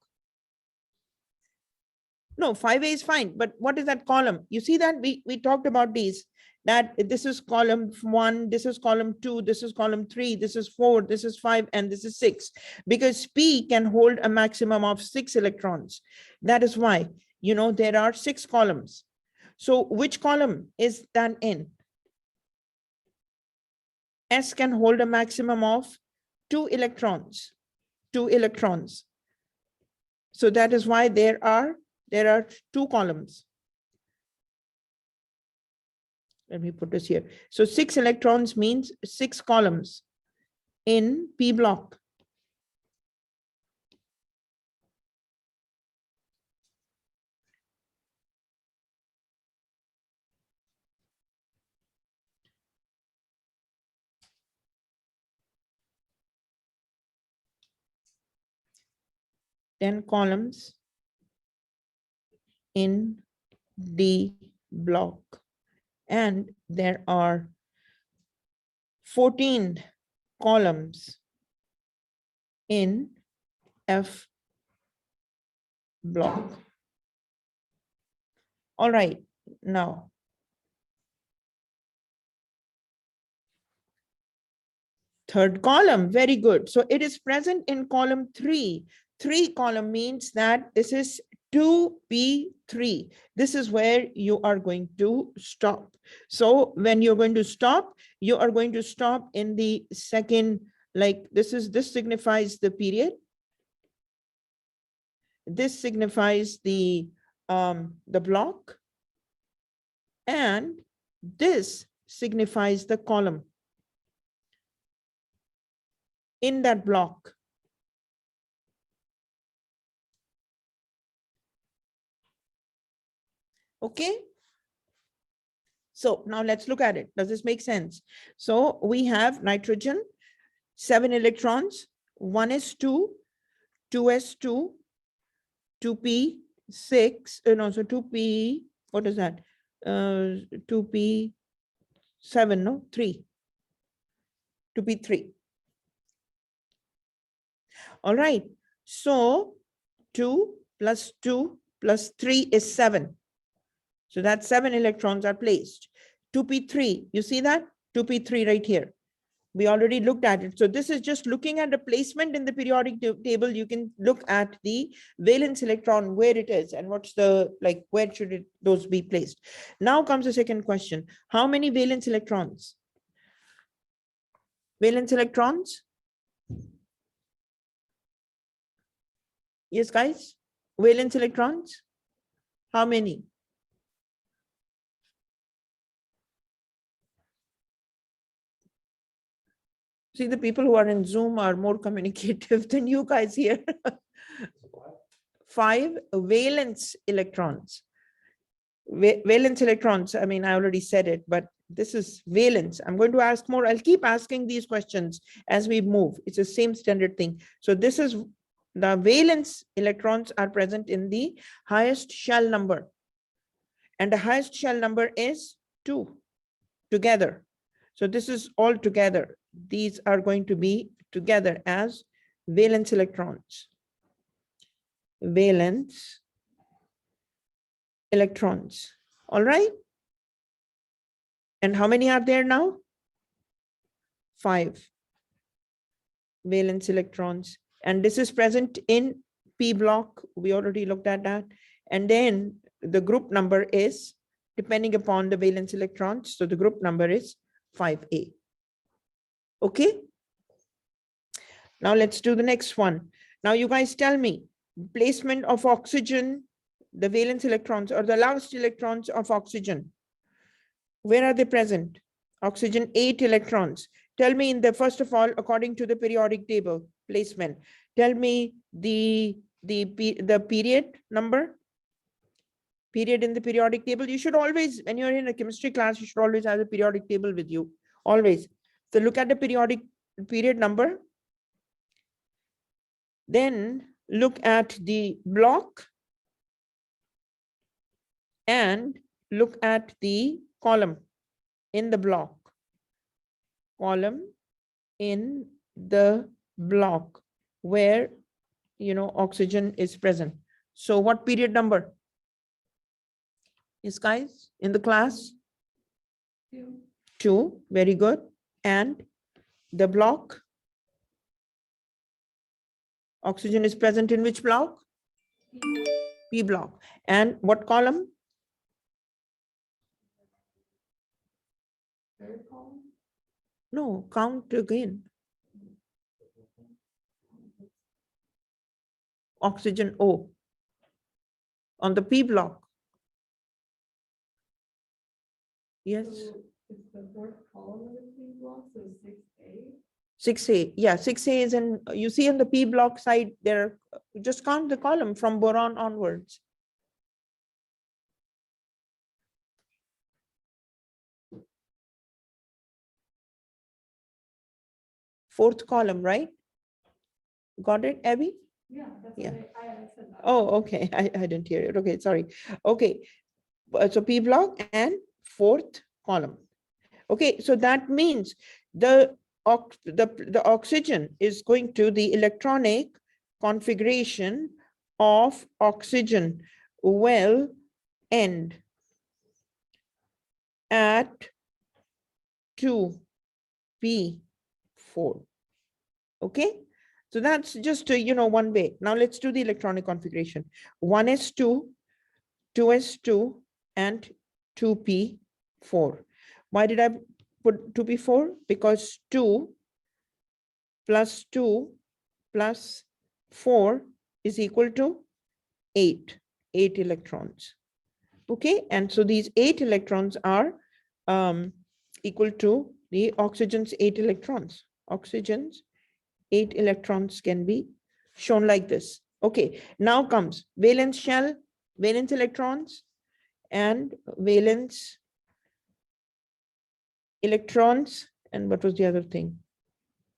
No, 5A is fine, but what is that column? You see that we talked about these, that this is column 1, this is column 2, this is column 3, this is 4, this is 5, and this is 6, because P can hold a maximum of 6 electrons. That is why, you know, there are 6 columns. So which column is that in? S can hold a maximum of 2 electrons. 2 electrons. So that is why there are 2 columns. Let me put this here. So 6 electrons means 6 columns in P block. Ten columns in D block, and there are 14 columns in F block. All right, now third column, very good. So it is present in column 3. 3 column means that this is 2p3. This is where you are going to stop. So when you're going to stop, you are going to stop in the second, like this signifies the period. This signifies the block, and this signifies the column in that block. Okay. So now let's look at it. Does this make sense? So we have nitrogen, 7 electrons, 1s2, 2s2, 2p6, so 2p, what is that? 2p7, no, 3. 2p3. All right. So 2 plus 2 plus 3 is 7. So that's 7 electrons are placed. 2p3, you see that? 2p3 right here. We already looked at it. So this is just looking at the placement in the periodic table. You can look at the valence electron, where it is and what's the, like, where should those be placed. Now comes the second question. How many valence electrons? Valence electrons? Yes, guys? Valence electrons? How many? See, the people who are in Zoom are more communicative than you guys here. 5 valence electrons. Valence electrons, I mean, I already said it, but this is valence. I'm going to ask more. I'll keep asking these questions as we move. It's the same standard thing. So this is the valence electrons are present in the highest shell number. And the highest shell number is 2 together. So this is all together. These are going to be together as valence electrons. Valence electrons. All right. And how many are there now? 5. valence electrons. And this is present in P block. We already looked at that. And then the group number is depending upon the valence electrons. So the group number is 5A. Okay. Now let's do the next one. Now you guys tell me placement of oxygen, the valence electrons or the last electrons of oxygen. Where are they present? Oxygen 8 electrons. Tell me in the, first of all, according to the periodic table placement, tell me the period number. Period in the periodic table. You should always, when you're in a chemistry class, you should always have the periodic table with you. Always. So look at the period number. Then look at the block and look at the column in the block. Column in the block where, you know, oxygen is present. So what period number? Yes, guys, in the class? 2. Very good. And the block? Oxygen is present in which block? P block. And what column? Third column. No, count again. Oxygen O on the P block. Yes. So it's the fourth column of the P block, so 6A. 6A. Yeah, 6A is in, you see on the P block side there, just count the column from boron onwards. Fourth column, right? Got it, Abby? Yeah, that's Yeah. what I said that. Oh, okay. I didn't hear it. Okay, sorry. Okay. So P block and fourth column. Okay, so that means the oxygen is going to the electronic configuration of oxygen will end at 2p4. Okay, so that's just you know, one way. Now let's do the electronic configuration. 1s2, 2s2 and 2p4. Why did I put 2p4? Because 2 plus 2 plus 4 is equal to 8 electrons. Okay, and so these 8 electrons are equal to the oxygen's 8 electrons. Oxygen's 8 electrons can be shown like this. Okay, now comes valence shell, valence electrons and valence electrons, and what was the other thing?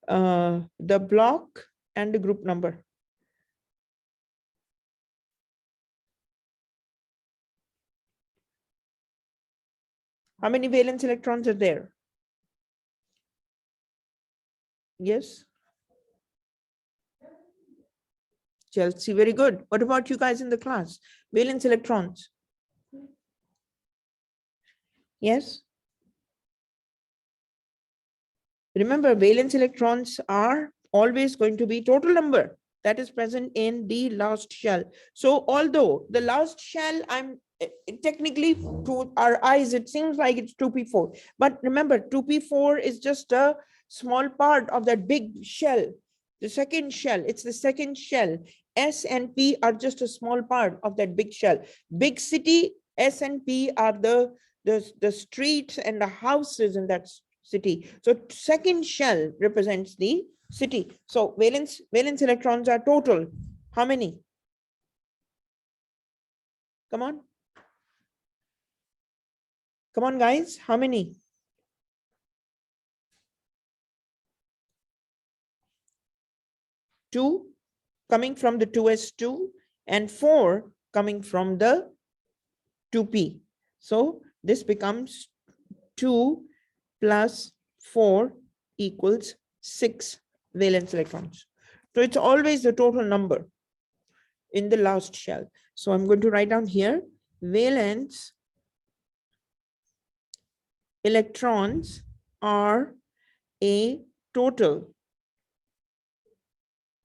The block and the group number. How many valence electrons are there? Yes. Chelsea, very good. What about you guys in the class? Valence electrons. Yes. Remember, valence electrons are always going to be total number that is present in the last shell. So although the last shell, technically to our eyes, it seems like it's 2p4. But remember, 2p4 is just a small part of that big shell. The second shell, it's the second shell. S and P are just a small part of that big shell. Big city, S and P are the streets and the houses in that city. So second shell represents the city. So valence electrons are total. How many? Come on. Come on, guys. How many? Two coming from the 2s2 and 4 coming from the 2p. So this becomes 2 plus 4 equals 6 valence electrons. So it's always the total number in the last shell. So I'm going to write down here valence electrons are a total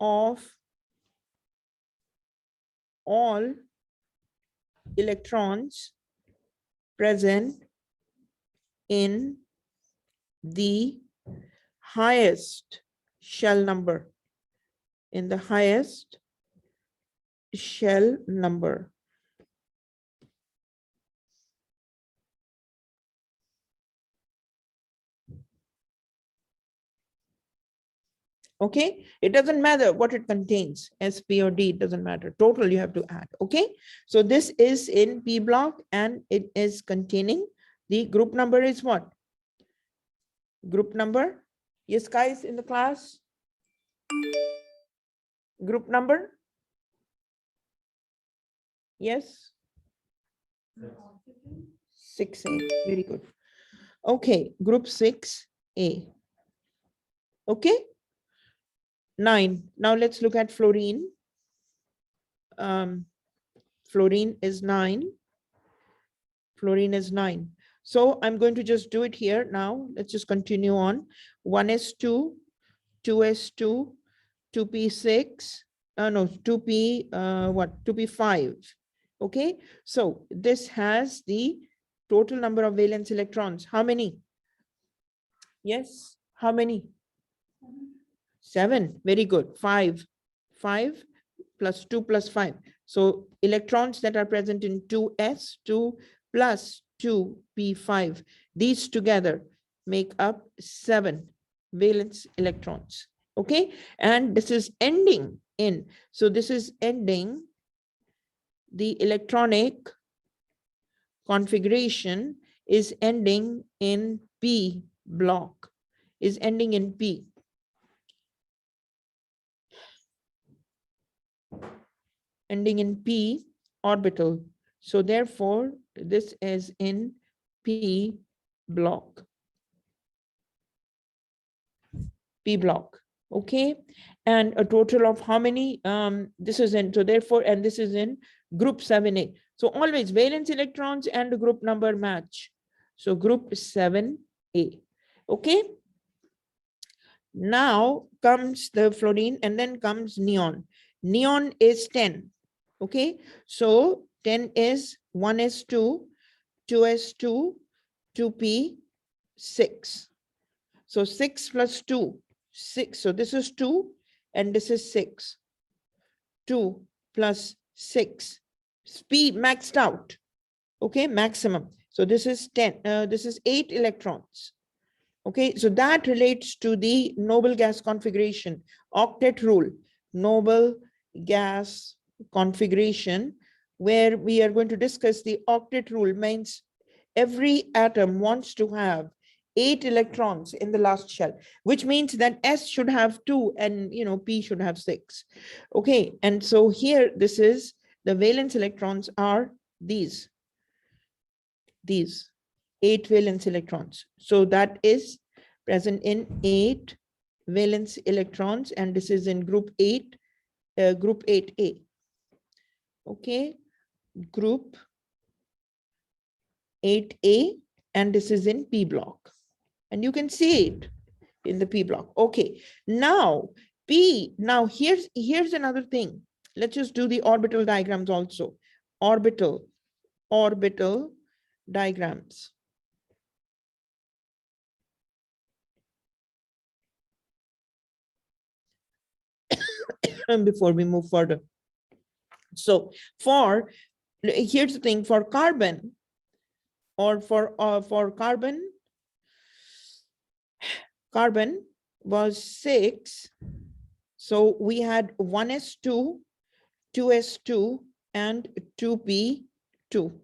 of all electrons present in the highest shell number, in the highest shell number. Okay, it doesn't matter what it contains, S, P, or D, it doesn't matter. Total you have to add. Okay, so this is in P block and it is containing the group number is what? Group number? Yes, guys in the class? Group number? Yes? 6A, very good. Okay, group 6A. Okay. 9. Now let's look at fluorine. Fluorine is 9. Fluorine is 9. So I'm going to just do it here now. Let's just continue on. 1s2, 2s2, 2p6, no, 2p, 2p5. Okay, so this has the total number of valence electrons. How many? Yes, how many? 7. Very good. 5 plus 2 plus 5. So electrons that are present in 2s2 plus 2p5, these together make up 7 valence electrons. Okay, and this is ending in, so this is ending, the electronic configuration is ending in P block, is ending in P. Ending in P orbital. So therefore, this is in P block. P block. Okay. And a total of how many? This is in, so therefore, and this is in group 7A. So always valence electrons and the group number match. So group 7A. Okay. Now comes the fluorine and then comes neon. Neon is 10. Okay, so 10 is 1s2, 2s2, 2p6. So 6 plus 2, 6. So this is 2 and this is 6. 2 plus 6. P maxed out. Okay, maximum. So this is 10. This is 8 electrons. Okay, so that relates to the noble gas configuration, octet rule, noble gas configuration, where we are going to discuss the octet rule. Means every atom wants to have 8 electrons in the last shell, which means that S should have 2 and P should have 6. Okay, and so here this is the valence electrons are these 8 valence electrons. So that is present in 8 valence electrons, and this is in group 8, group 8A. Okay, group 8A, and this is in P block. And you can see it in the P block. Okay, now P, now here's another thing. Let's just do the orbital diagrams also. Orbital diagrams. And before we move further. So here's the thing, for carbon, or for carbon was 6. So we had 1s2, 2s2, and 2p2.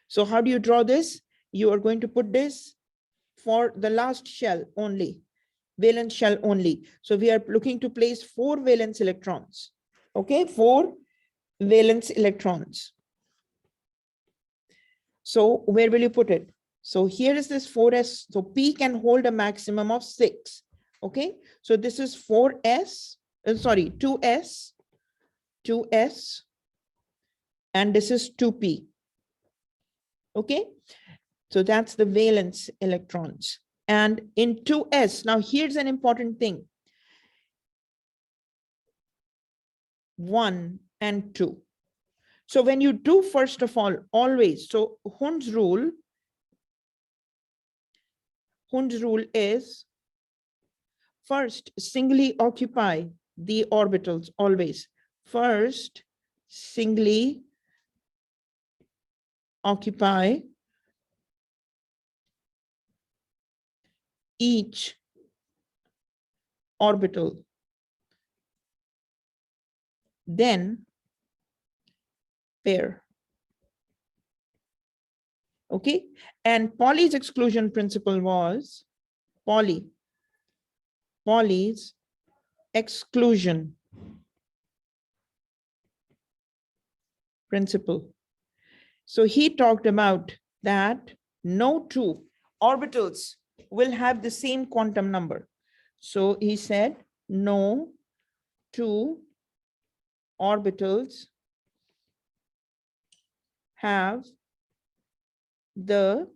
So how do you draw this? You are going to put this for the last shell only, valence shell only. So we are looking to place 4 valence electrons. Okay, 4 valence electrons. So where will you put it? So here is this 4s. So P can hold a maximum of 6. Okay, so this is 4s, 2s, and this is 2p. Okay, so that's the valence electrons. And in 2s, now here's an important thing. 1 and 2. So when you do, first of all, always, so Hund's rule is first singly occupy the orbitals, always. First singly occupy each orbital. Then pair. Okay, and Pauli's exclusion principle was Pauli's exclusion principle. So he talked about that no two orbitals will have the same quantum number. So he said no two orbitals have the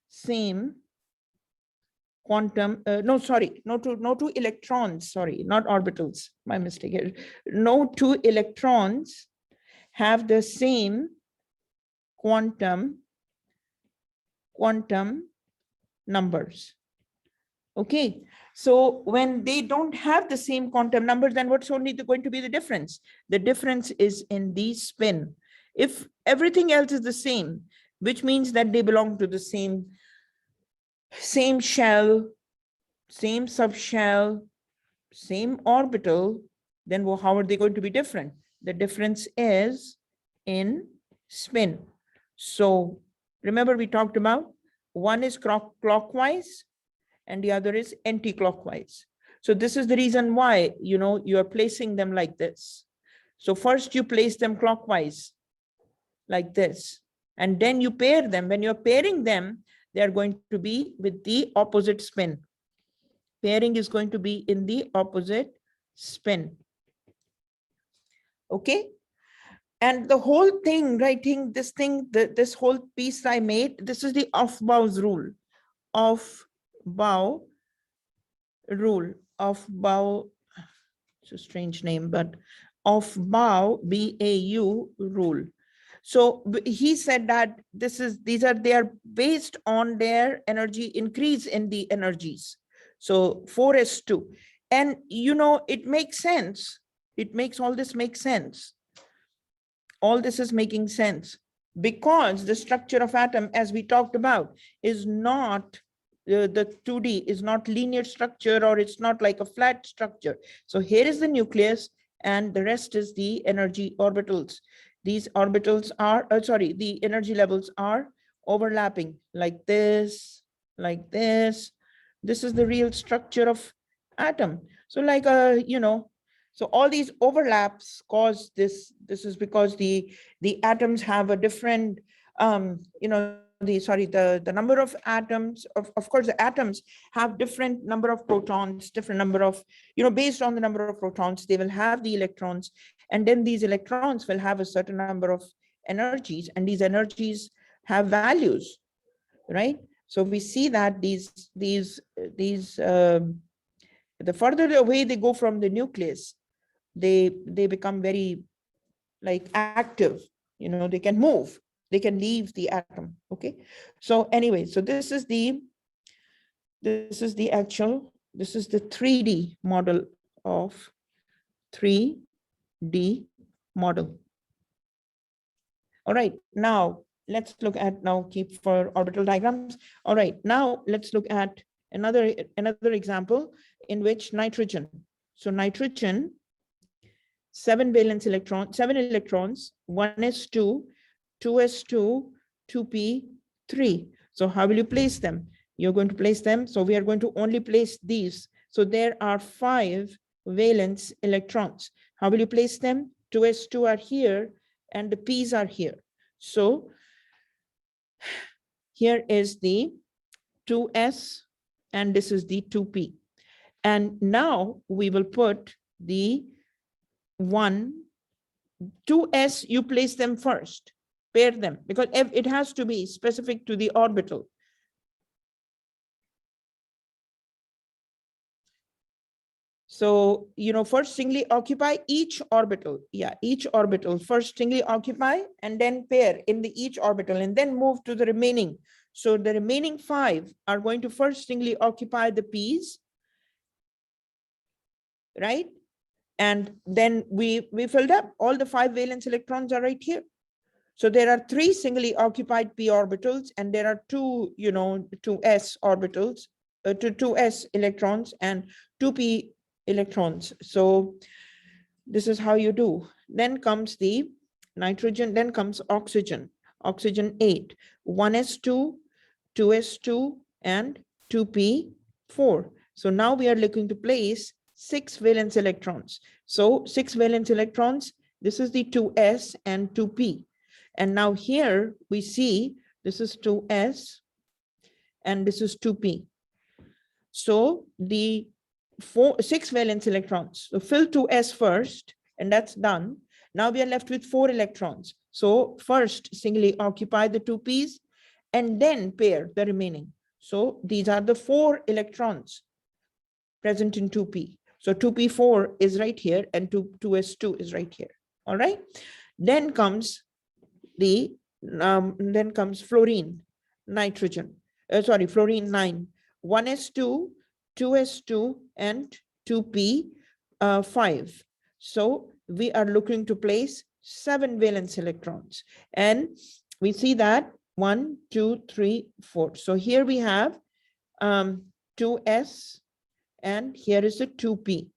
same quantum, no two electrons, sorry, not orbitals, my mistake here. No two electrons have the same quantum numbers. Okay, so when they don't have the same quantum numbers, then what's only going to be the difference? The difference is in the spin. If everything else is the same, which means that they belong to the same shell, same subshell, same orbital, then how are they going to be different? The difference is in spin. So remember we talked about one is clockwise and the other is anti-clockwise. So this is the reason why, you are placing them like this. So first you place them clockwise like this, and then you pair them. When you're pairing them, they are going to be with the opposite spin. Pairing is going to be in the opposite spin. Okay. And the whole thing, writing this thing, this whole piece I made, this is the Aufbau's rule. Aufbau rule. Aufbau, it's a strange name, but Aufbau, B-A-U rule. So he said that they are based on their energy increase in the energies. So 4s2. And it makes sense. It makes all this make sense. All this is making sense because the structure of atom, as we talked about, is not the 2D, is not linear structure, or it's not like a flat structure. So here is the nucleus and the rest is the energy orbitals. These orbitals are, the energy levels are overlapping like this, like this. This is the real structure of atom. So like, so all these overlaps cause this. This is because the atoms have a different, the number of atoms, of course, the atoms have different number of protons, different number of, based on the number of protons, they will have the electrons. And then these electrons will have a certain number of energies, and these energies have values, right? So we see that the further away they go from the nucleus, they become very like active, they can move, they can leave the atom. Okay, so anyway, so this is the 3D model of 3D model. All right, now let's look at, keep for orbital diagrams. All right, now let's look at another example in which nitrogen. So nitrogen, 7 valence electrons, 7 electrons, 1s2, 2s2, 2p3. So how will you place them? You're going to place them. So we are going to only place these. So there are 5 valence electrons. How will you place them? 2s2 are here and the p's are here. So here is the 2s and this is the 2p. And now we will put the 2s, you place them first, pair them, because it has to be specific to the orbital. So, first singly occupy each orbital. Yeah, each orbital first singly occupy and then pair in the each orbital and then move to the remaining. So the remaining 5 are going to first singly occupy the p's, right? And then we filled up all the 5 valence electrons are right here. So there are 3 singly occupied p orbitals and there are 2, 2s orbitals, 2s electrons and 2p electrons. So this is how you do. Then comes the nitrogen, then comes oxygen, oxygen 8, 1s2, 2s2 and 2p4. So now we are looking to place 6 valence electrons. So 6 valence electrons, this is the 2s and 2p. And now here we see this is 2s and this is 2p. So the 6 valence electrons. So fill 2s first, and that's done. Now we are left with 4 electrons. So first singly occupy the 2p's and then pair the remaining. So these are the 4 electrons present in 2p. So 2p4 is right here and 2s2 is right here. All right. Then comes fluorine, nitrogen. Fluorine 9, 1s2, 2s2 and 2p5. So we are looking to place 7 valence electrons and we see that 1, 2, 3, 4. So here we have 2s and here is the 2p.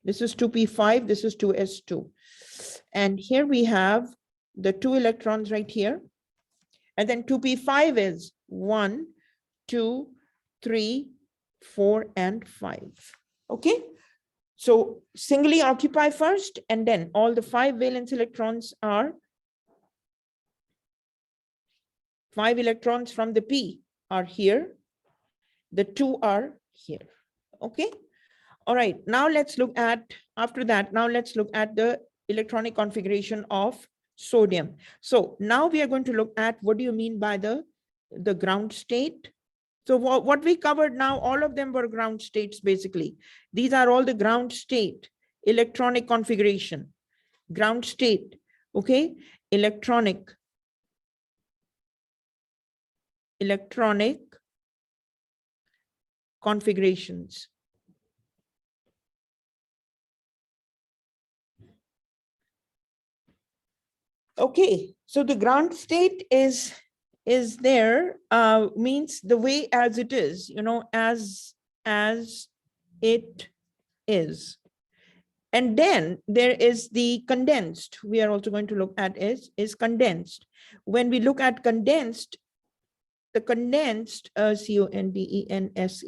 This is 2p5, this is 2s2. And here we have the 2 electrons right here. And then 2p5 is 1, 2, 3, 4 and 5. Okay, so singly occupy first and then all the 5 valence electrons are 5 electrons from the p are here, the 2 are here. Okay, all right, now let's look at, after that, now let's look at the electronic configuration of sodium. So now we are going to look at what do you mean by the ground state. So what we covered now, all of them were ground states basically. These are all the ground state, electronic configuration, ground state, okay? Electronic configurations. Okay, so the ground state is there, means the way as it is, as it is. And then there is the condensed. We are also going to look at is condensed. When we look at condensed, the condensed, condensed,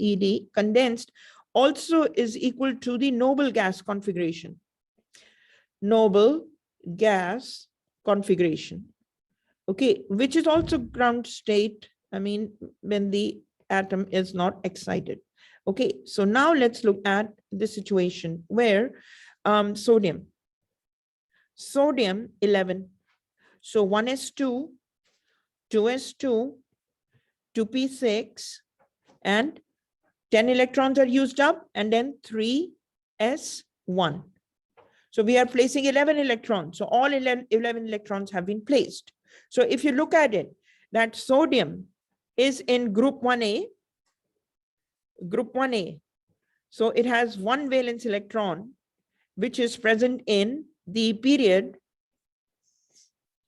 condensed also is equal to the noble gas configuration. Noble gas configuration. Okay, which is also ground state. I mean, when the atom is not excited. Okay, so now let's look at the situation where sodium 11. So 1s2, 2s2, 2p6, and 10 electrons are used up, and then 3s1. So we are placing 11 electrons. So all 11 electrons have been placed. So if you look at it, that sodium is in group 1a, So it has 1 valence electron, which is present in the period.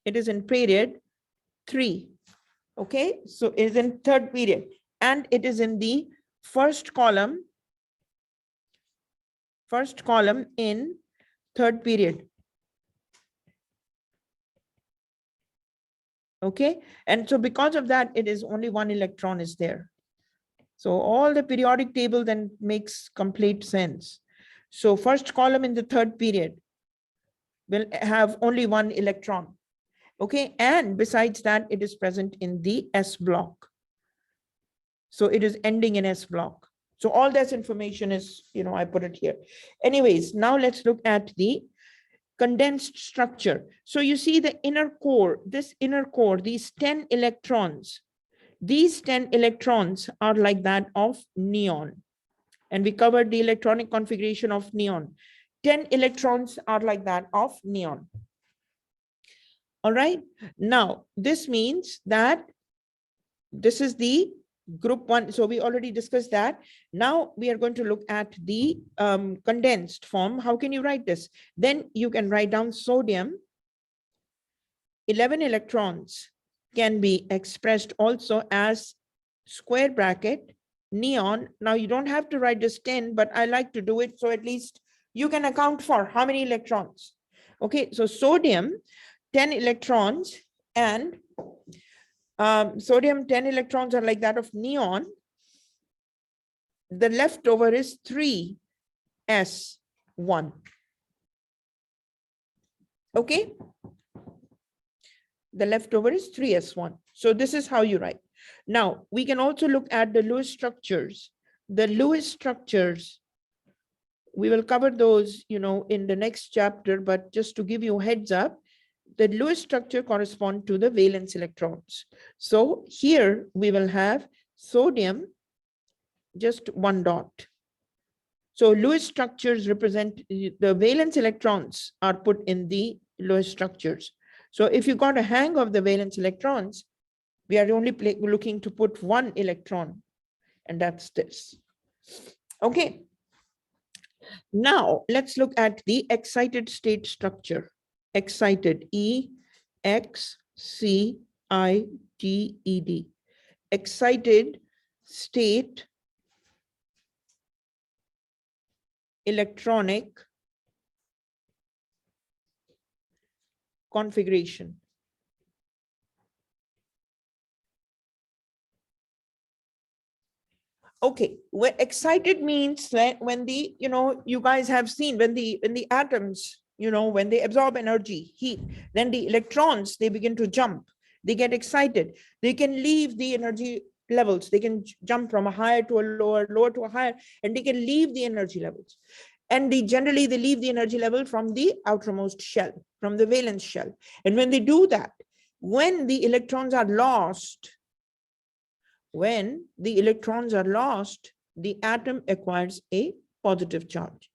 It is in period 3. Okay, so it is in 3rd period, and it is in the first column in 3rd period. Okay, and so because of that, it is only 1 electron is there. So all the periodic table then makes complete sense. So first column in the 3rd period will have only 1 electron. Okay, and besides that, it is present in the S block. So it is ending in S block. So all this information is, I put it here. Anyways, now let's look at the condensed structure. So you see the inner core, this inner core, these 10 electrons are like that of neon. And we covered the electronic configuration of neon. 10 electrons are like that of neon. All right. Now, this means that this is the group 1. So we already discussed that. Now we are going to look at the condensed form. How can you write this? Then you can write down sodium. 11 electrons can be expressed also as square bracket neon. Now you don't have to write this 10, but I like to do it so at least you can account for how many electrons. Okay, so sodium 10 electrons and sodium 10 electrons are like that of neon. The leftover is 3s1. Okay, the leftover is 3s1. So this is how you write. Now we can also look at the Lewis structures. The Lewis structures, we will cover those, in the next chapter, but just to give you a heads up, the Lewis structure corresponds to the valence electrons. So here we will have sodium, just 1 dot. So Lewis structures represent the valence electrons are put in the Lewis structures. So if you got a hang of the valence electrons, we are only looking to put 1 electron, and that's this. Okay. Now let's look at the excited state structure. Excited, E-X-C-I-T-E-D. Excited state electronic configuration. Okay, what excited means that when the, you guys have seen when the atoms, when they absorb energy, heat, then the electrons, they begin to jump, they get excited, they can leave the energy levels, they can jump from a higher to a lower, lower to a higher, and they can leave the energy levels. And generally they leave the energy level from the outermost shell, from the valence shell. And when they do that, when the electrons are lost, the atom acquires a positive charge.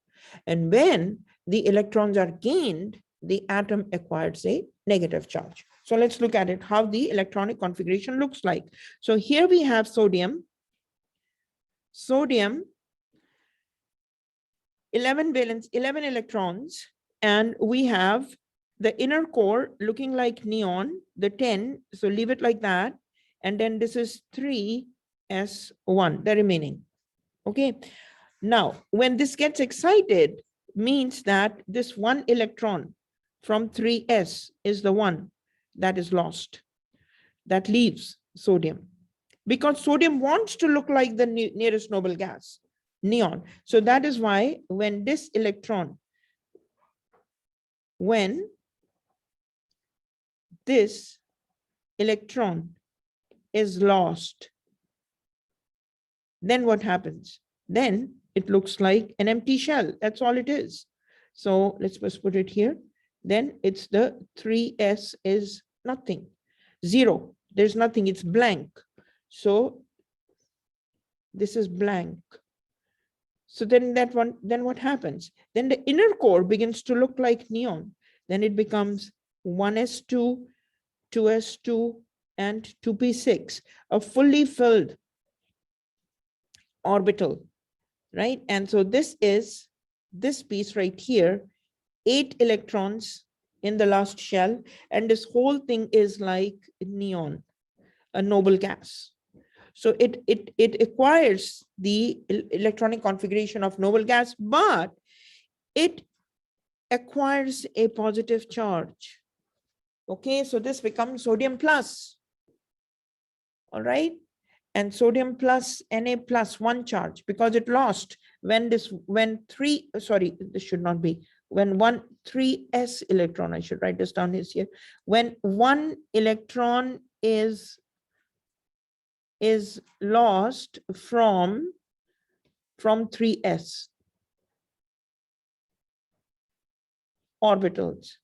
And when the electrons are gained, the atom acquires a negative charge. So let's look at it, how the electronic configuration looks like. So here we have sodium, 11 electrons, and we have the inner core looking like neon, the 10, so leave it like that. And then this is 3s1, the remaining. Okay. Now, when this gets excited, means that this 1 electron from 3s is the one that is lost, that leaves sodium, because sodium wants to look like the nearest noble gas, neon. So that is why when this electron, when this electron is lost, then what happens? Then it looks like an empty shell. That's all it is. So let's just put it here. Then it's the 3s is nothing, 0. There's nothing, it's blank. So this is blank. So then that one, then what happens? Then the inner core begins to look like neon. Then it becomes 1s2, 2s2, and 2p6, a fully filled orbital, right? And so this is this piece right here, 8 electrons in the last shell, and this whole thing is like neon, a noble gas. So it acquires the electronic configuration of noble gas, but it acquires a positive charge. Okay, so this becomes sodium plus. All right, and sodium plus Na plus 1 charge, because it lost when 3s electron, I should write this down here, when 1 electron is lost from 3s orbitals,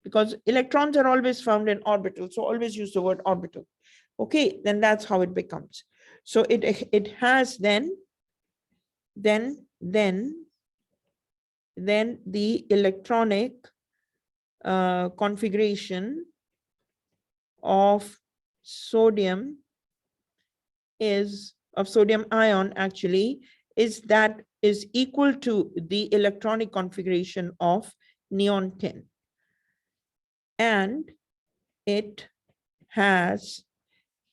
because electrons are always found in orbitals, so always use the word orbital. Okay, then that's how it becomes. So it has then then the electronic configuration of sodium sodium ion actually is equal to the electronic configuration of neon 10, and it has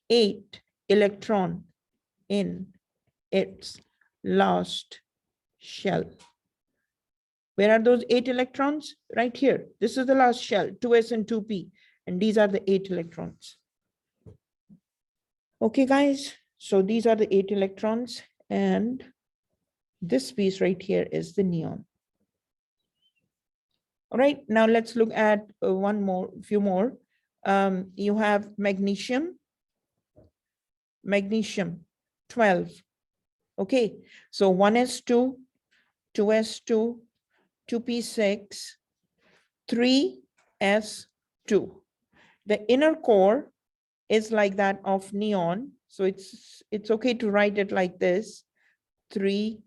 8 electrons in its last shell. Where are those 8 electrons? Right here. This is the last shell, 2s and 2p, and these are the 8 electrons. Okay, guys, so these are the 8 electrons, and this piece right here is the neon. All right, now let's look at few more. You have magnesium 12. Okay, so 1s2, 2s2, 2p6, 3s2. The inner core is like that of neon, so it's okay to write it like this, 3s2.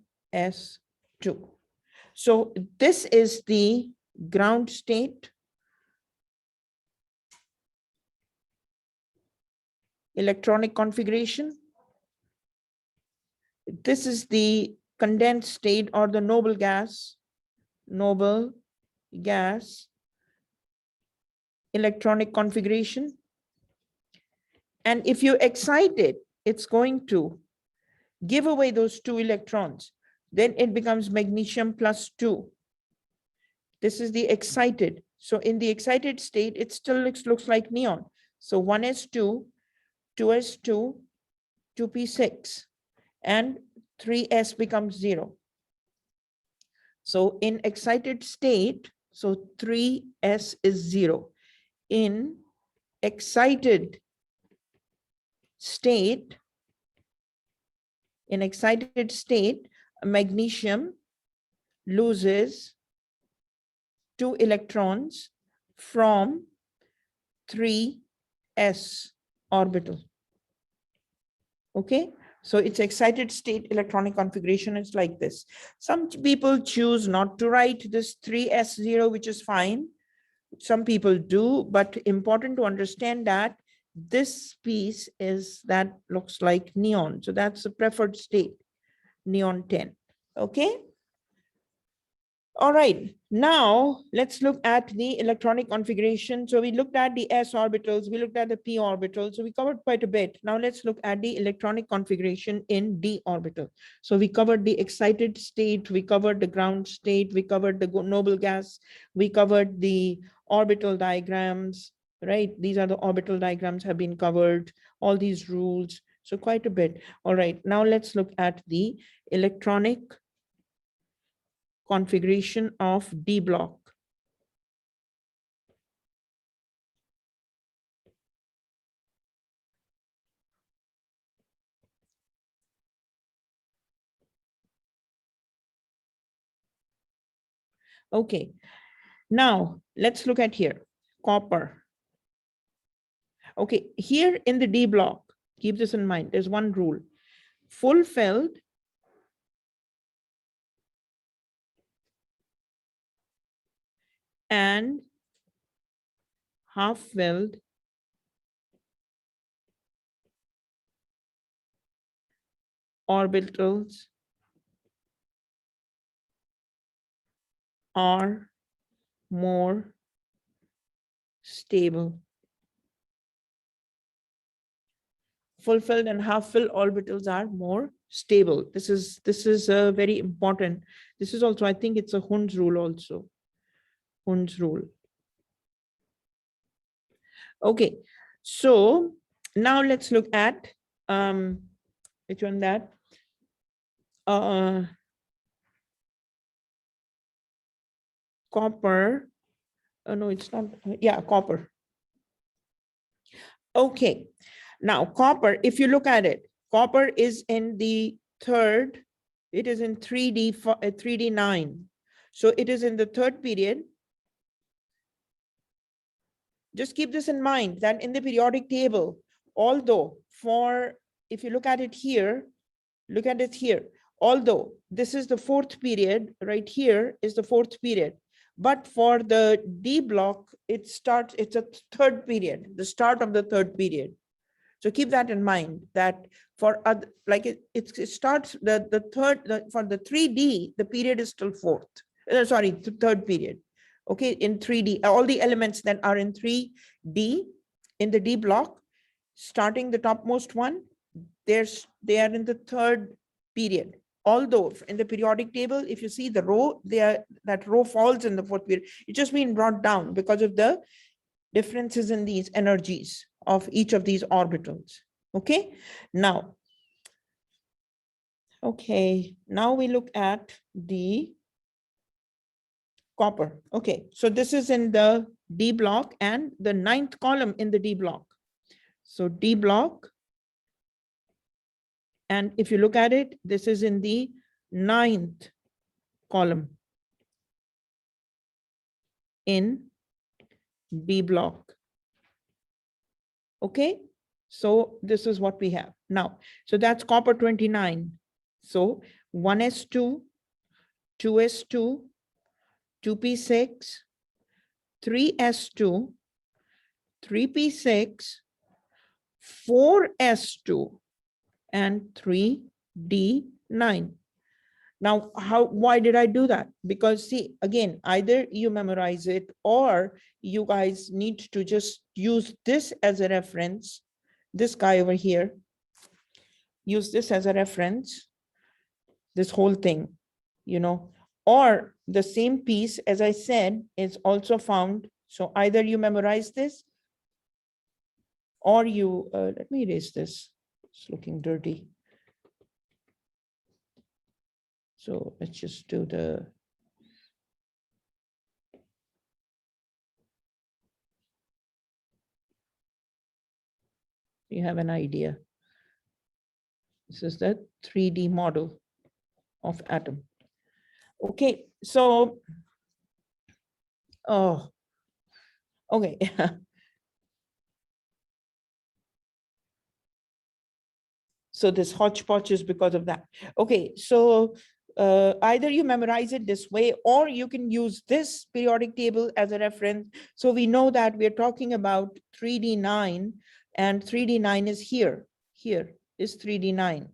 So this is the ground state, electronic configuration. This is the condensed state or the noble gas electronic configuration. And if you excite it, it's going to give away those 2 electrons. Then it becomes magnesium plus 2. This is the excited. So in the excited state, it still looks like neon. So 1s2, 2s2, 2p6, and 3s becomes 0. So in excited state, so 3s is 0. In excited state, magnesium loses 2 electrons from 3s orbital. Okay, so its excited state electronic configuration is like this. Some people choose not to write this 3s0, which is fine. Some people do, but important to understand that this piece looks like neon. So that's the preferred state, neon 10. Okay. All right, now let's look at the electronic configuration. So we looked at the s orbitals, we looked at the p orbitals, so we covered quite a bit. Now let's look at the electronic configuration in d orbital. So we covered the excited state, we covered the ground state, we covered the noble gas, we covered the orbital diagrams, right? These are the orbital diagrams have been covered, all these rules, so quite a bit. All right, now let's look at the electronic configuration of D block. Okay, now let's look at here, copper. Okay, here in the D block, keep this in mind, there's one rule. Full-filled and half-filled orbitals are more stable. Full-filled and half-filled orbitals are more stable. This is very important. This is also, I think it's a Hund's rule also. Hund's rule. Okay, so now let's look at which one that? Copper. Oh no, it's not. Yeah, copper. Okay, now copper, if you look at it, copper is in the third, it is in 3D9. So it is in the third period. Just keep this in mind that in the periodic table, although if you look at it here, although this is the fourth period, right here is the fourth period. But for the D block, it's a third period, the start of the third period. So keep that in mind, that for other, like it starts the for the 3D, the period is still fourth. Sorry, third period. Okay, in 3D, all the elements that are in 3D in the D block, starting the topmost one, they are in the third period. Although in the periodic table, if you see the row, that row falls in the fourth period. It's just been brought down because of the differences in these energies of each of these orbitals. Okay, now we look at the copper. Okay, so this is in the D block and the 9th column in the D block. So D block, and if you look at it, this is in the 9th column in D block. Okay, so this is what we have now. So that's copper 29. So 1s2, 2s2, 2p6, 3s2, 3p6, 4s2, and 3d9. Now, why did I do that? Because see, again, either you memorize it or you guys need to just use this as a reference. This guy over here, use this as a reference, this whole thing, you know, or the same piece, as I said, is also found. So either you memorize this or you, let me erase this, it's looking dirty. So let's just do the, you have an idea. This is the 3D model of atom. Okay, so, okay. So this hodgepodge is because of that. Okay, so either you memorize it this way or you can use this periodic table as a reference. So we know that we're talking about 3d9 and 3d9 is here. Here is 3d9.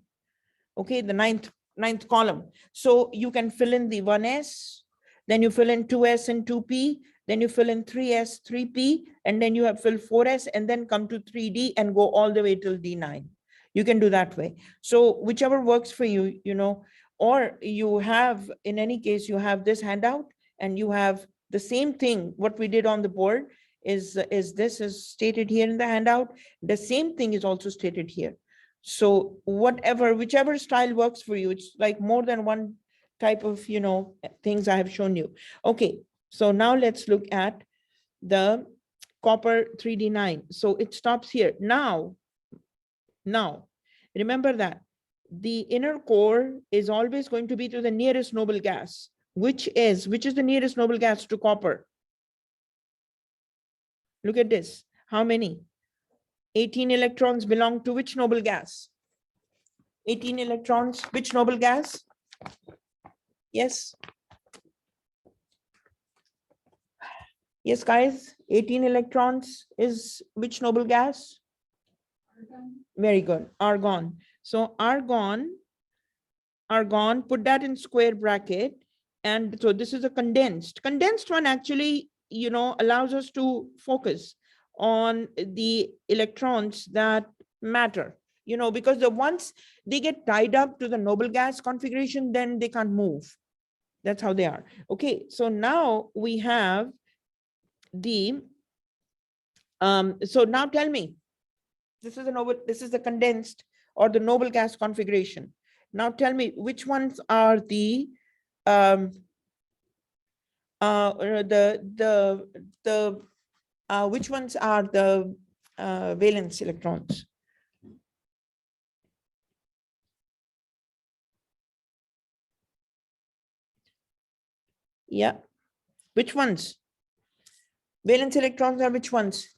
Okay, the ninth column. So you can fill in the 1s, then you fill in 2s and 2p, then you fill in 3s, 3p, and then you have fill 4s and then come to 3d and go all the way till d9. You can do that way. So whichever works for you, you know, or you have, in any case, you have this handout and you have the same thing. What we did on the board is this is stated here in the handout. The same thing is also stated here. So whichever style works for you, it's like more than one type of, you know, things I have shown you. Okay, so now let's look at the copper 3d9. So it stops here. Now, remember that the inner core is always going to be to the nearest noble gas, which is the nearest noble gas to copper. Look at this. How many? 18 electrons belong to which noble gas? 18 electrons, which noble gas? Yes. Yes, guys, 18 electrons is which noble gas? Argon. Very good, argon. So argon, put that in square bracket. And so this is a condensed one actually, you know, allows us to focus on the electrons that matter, you know, because once they get tied up to the noble gas configuration, then they can't move. That's how they are. Okay, so now we have the, so now tell me, this is the condensed or the noble gas configuration. Now tell me which ones are the which ones are the valence electrons? Yeah, which ones? Valence electrons are which ones?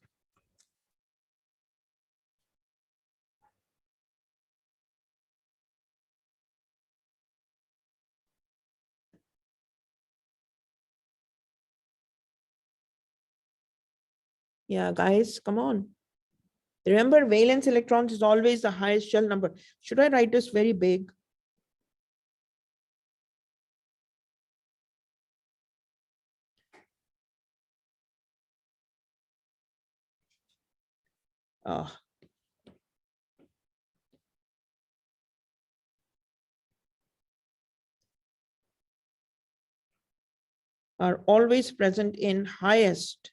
Yeah, guys, come on. Remember, valence electrons is always the highest shell number. Should I write this very big? Oh. Are always present in highest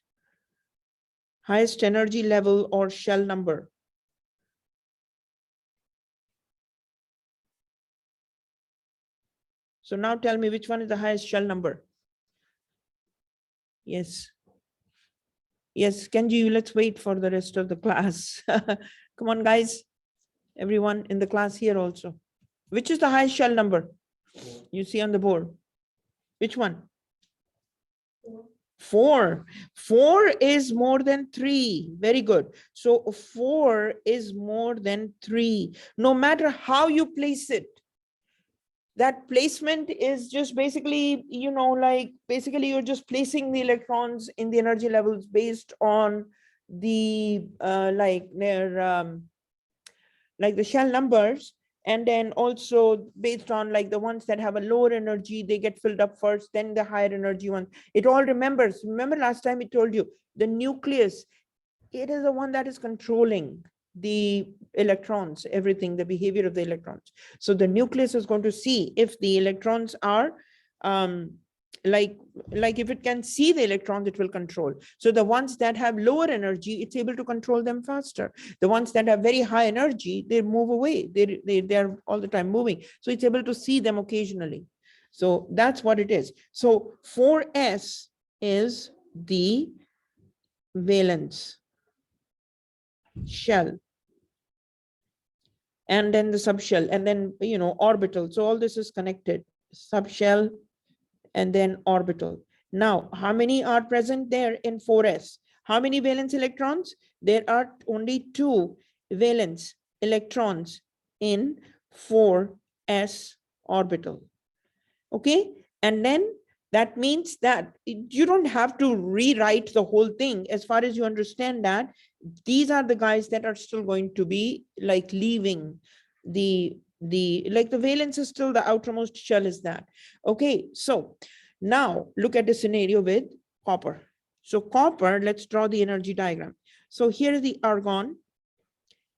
energy level or shell number. So now tell me which one is the highest shell number? Yes. Yes, Kenji, let's wait for the rest of the class. Come on, guys. Everyone in the class here also. Which is the highest shell number? You see on the board. Which one? 4. 4 is more than 3. Very good. So 4 is more than 3. No matter how you place it, that placement is just basically, you know, like basically you're just placing the electrons in the energy levels based on the like the shell numbers, and then also based on like the ones that have a lower energy, they get filled up first, then the higher energy one. It all remember last time I told you the nucleus, it is the one that is controlling the electrons, everything, the behavior of the electrons. So the nucleus is going to see if the electrons are like if it can see the electrons, it will control. So the ones that have lower energy, it's able to control them faster. The ones that have very high energy, they move away. They're all the time moving. So it's able to see them occasionally. So that's what it is. So 4s is the valence shell, and then the subshell, and then, you know, orbital. So all this is connected, subshell and then orbital. Now, how many are present there in 4s? How many valence electrons? There are only 2 valence electrons in 4s orbital. Okay, and then that means that you don't have to rewrite the whole thing. As far as you understand that, these are the guys that are still going to be like leaving the valence is still the outermost shell is that. Okay, so now look at the scenario with copper. So copper, let's draw the energy diagram. So here is the argon,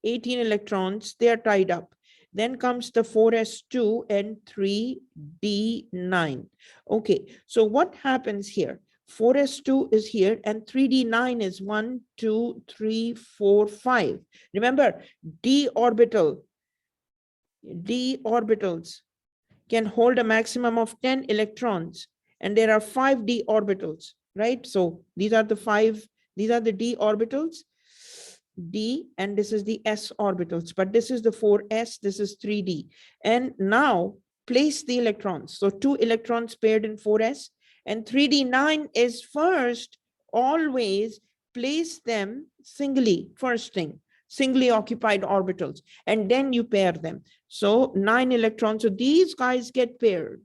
18 electrons, they are tied up. Then comes the 4s2 and 3d9. Okay, so what happens here? 4s2 is here and 3d9 is 1, 2, 3, 4, 5. Remember, d orbitals can hold a maximum of 10 electrons, and there are 5 d orbitals, right? So these are the 5, these are the d orbitals, d, and this is the s orbitals, but this is the 4s, this is 3d. And now place the electrons. So 2 electrons paired in 4s, and 3d9 is first. Always place them singly, first thing, singly occupied orbitals, and then you pair them. So 9 electrons, so these guys get paired.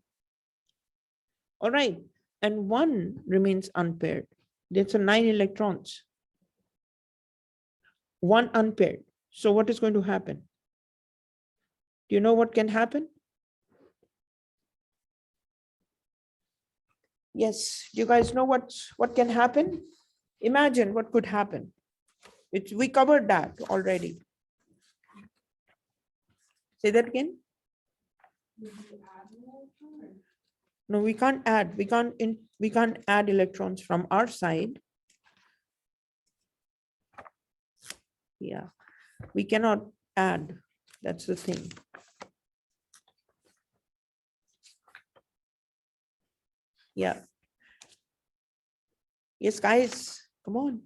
All right, and 1 remains unpaired. That's a 9 electrons. 1 unpaired. So what is going to happen? Do you know what can happen? Yes, you guys know what can happen? Imagine what could happen. We covered that already. Say that again. No, we can't add. We can't add electrons from our side. Yeah, we cannot add. That's the thing. Yeah. Yes, guys, come on.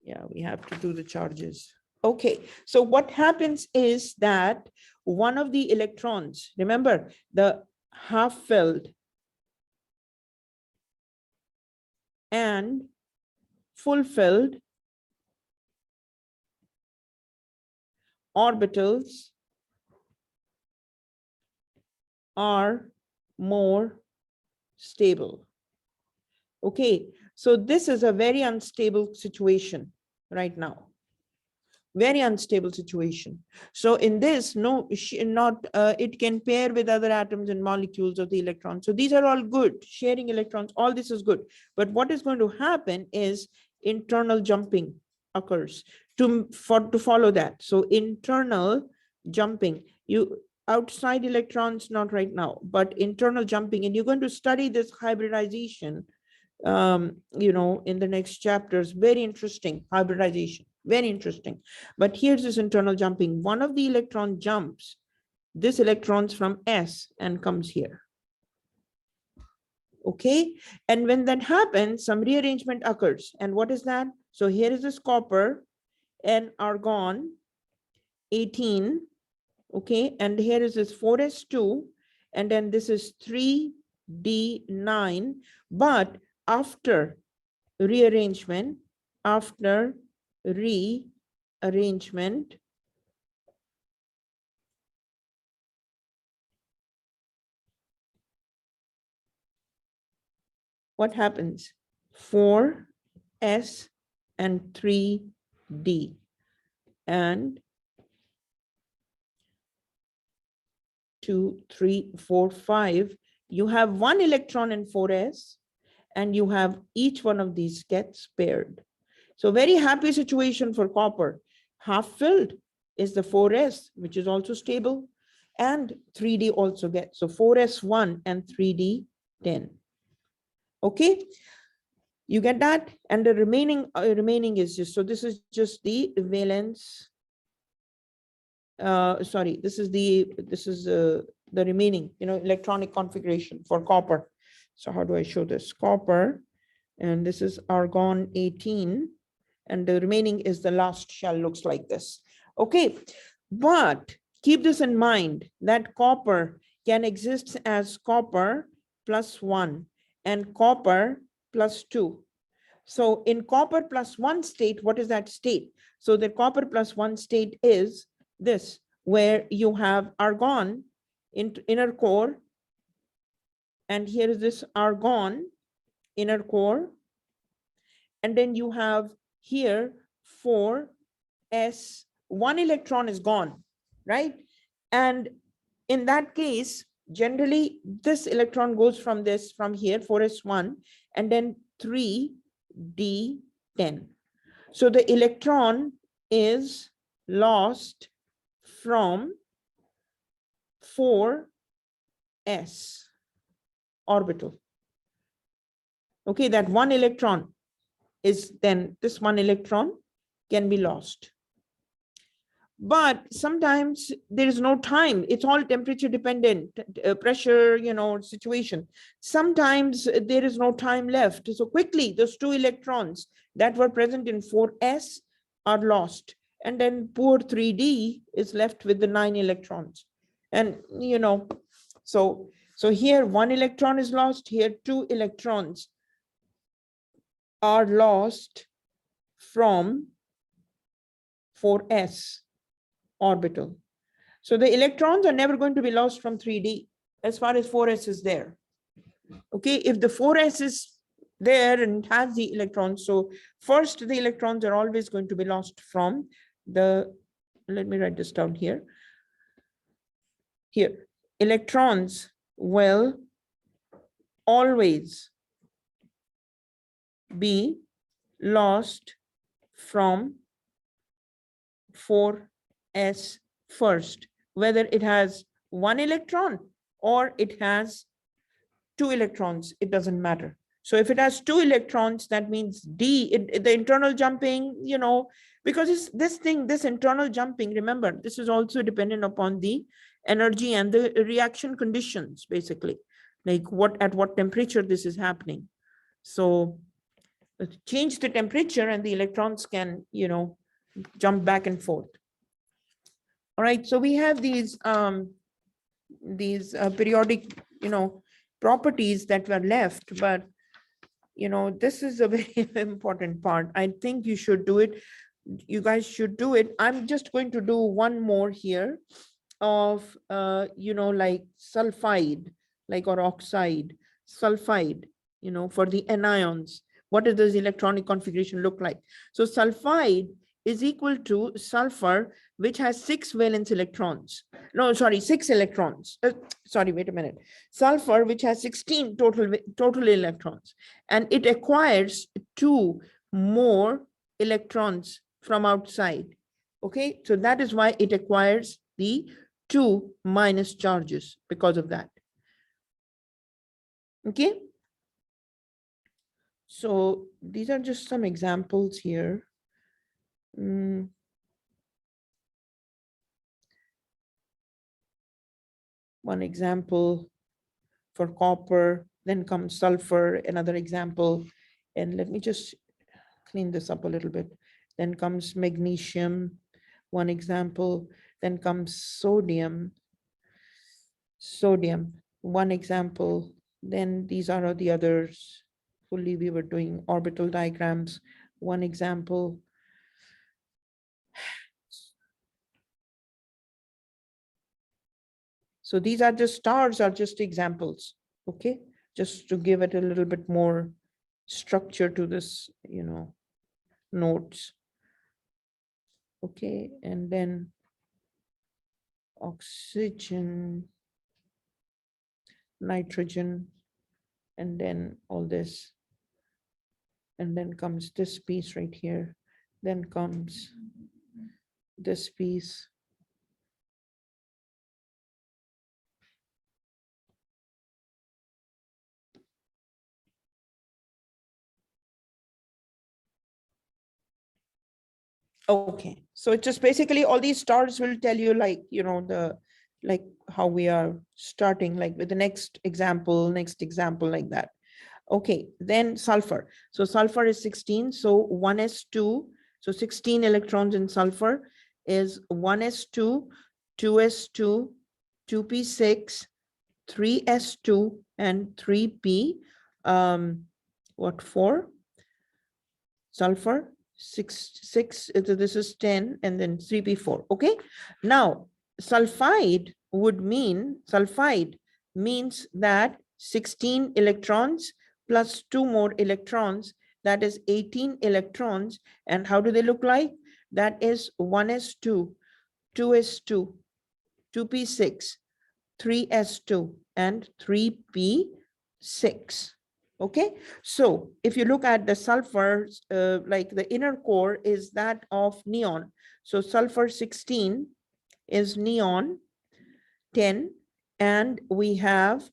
Yeah, we have to do the charges. Okay, so what happens is that one of the electrons, remember the half-filled and full-filled orbitals are more stable. Okay, so this is a very unstable situation right now. Very unstable situation. So in this, it can pair with other atoms and molecules of the electron. So these are all good, sharing electrons, all this is good. But what is going to happen is internal jumping occurs to follow that. So internal jumping, outside electrons, not right now, but internal jumping, and you're going to study this hybridization, in the next chapters. Very interesting, hybridization. Very interesting. But here's this internal jumping. One of the electron jumps this electrons from S and comes here. Okay. And when that happens, some rearrangement occurs. And what is that? So here is this copper and argon 18. Okay. And here is this 4s2. And then this is 3d9. But after rearrangement, what happens? 4s and 3d and 2, 3, 4, 5. You have one electron in 4s, and you have each one of these gets paired. So very happy situation for copper. Half filled is the 4s, which is also stable, and 3d also gets. So 4s1 and 3d10. Okay, you get that? And the remaining is just, so this is just the valence. This is the remaining, electronic configuration for copper. So how do I show this? Copper, and this is argon 18. And the remaining is the last shell, looks like this. Okay, but keep this in mind that copper can exist as copper +1 and copper +2. So in copper +1 state, what is that state? So the copper +1 state is this, where you have argon in inner core, and here is this argon inner core, and then you have here 4s, one electron is gone, right? And in that case, generally this electron goes from here, 4s1, and then 3d10. So the electron is lost from 4s orbital. Okay, that one electron is then, this one electron can be lost. But sometimes there is no time. It's all temperature dependent, pressure, situation. Sometimes there is no time left. So quickly, those two electrons that were present in 4s are lost. And then poor 3d is left with the 9 electrons. And, so here one electron is lost, here 2 electrons are lost from 4s orbital. So the electrons are never going to be lost from 3d as far as 4s is there. Okay, if the 4s is there and has the electrons, so first the electrons are always going to be lost from the, let me write this down here. Here, electrons will always be lost from 4s first, whether it has one electron or it has 2 electrons, it doesn't matter. So if it has 2 electrons, that means the internal jumping, because this internal jumping, remember, this is also dependent upon the energy and the reaction conditions, basically, like at what temperature this is happening. So change the temperature and the electrons can, jump back and forth. All right, so we have these periodic, properties that were left, but this is a very important part. I think you should do it. You guys should do it. I'm just going to do one more here of, like sulfide, like, or oxide, sulfide, for the anions. What does this electronic configuration look like? So sulfide is equal to sulfur, which has 6 valence electrons. No, sorry, 6 electrons. Sorry, wait a minute. Sulfur, which has 16 total electrons, and it acquires 2 more electrons from outside. Okay, so that is why it acquires the 2 minus charges because of that. Okay. So these are just some examples here. One example for copper, then comes sulfur, another example. And let me just clean this up a little bit. Then comes magnesium, one example. Then comes sodium, one example. Then these are the others. Fully we were doing orbital diagrams, one example. So these are just stars, are just examples, okay? Just to give it a little bit more structure to this, notes. Okay, and then oxygen, nitrogen, and then all this. And then comes this piece right here. Then comes this piece. Okay, so it just basically all these stars will tell you, like, like how we are starting, like with the next example, like that. Okay, then sulfur. So sulfur is 16, so 1s2, so 16 electrons in sulfur is 1s2, 2s2, 2p6, 3s2, and 3p. What for? Sulfur. 6, this is 10, and then 3p4. Okay, now sulfide means that 16 electrons plus 2 more electrons, that is 18 electrons. And how do they look like? That is 1s2, 2s2, 2p6, 3s2, and 3p6. Okay, so if you look at the sulfur, like the inner core is that of neon. So sulfur 16 is neon 10, and we have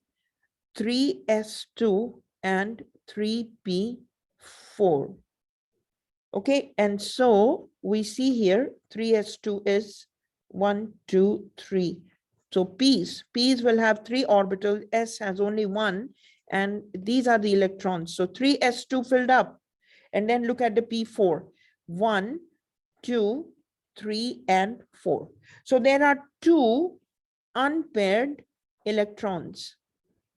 3s2 and 3p4. Okay, and so we see here 3s2 is 1, 2, 3. So p's will have 3 orbitals, s has only 1. And these are the electrons. So 3s2 filled up. And then look at the p4. 1, 2, 3, and 4. So there are 2 unpaired electrons.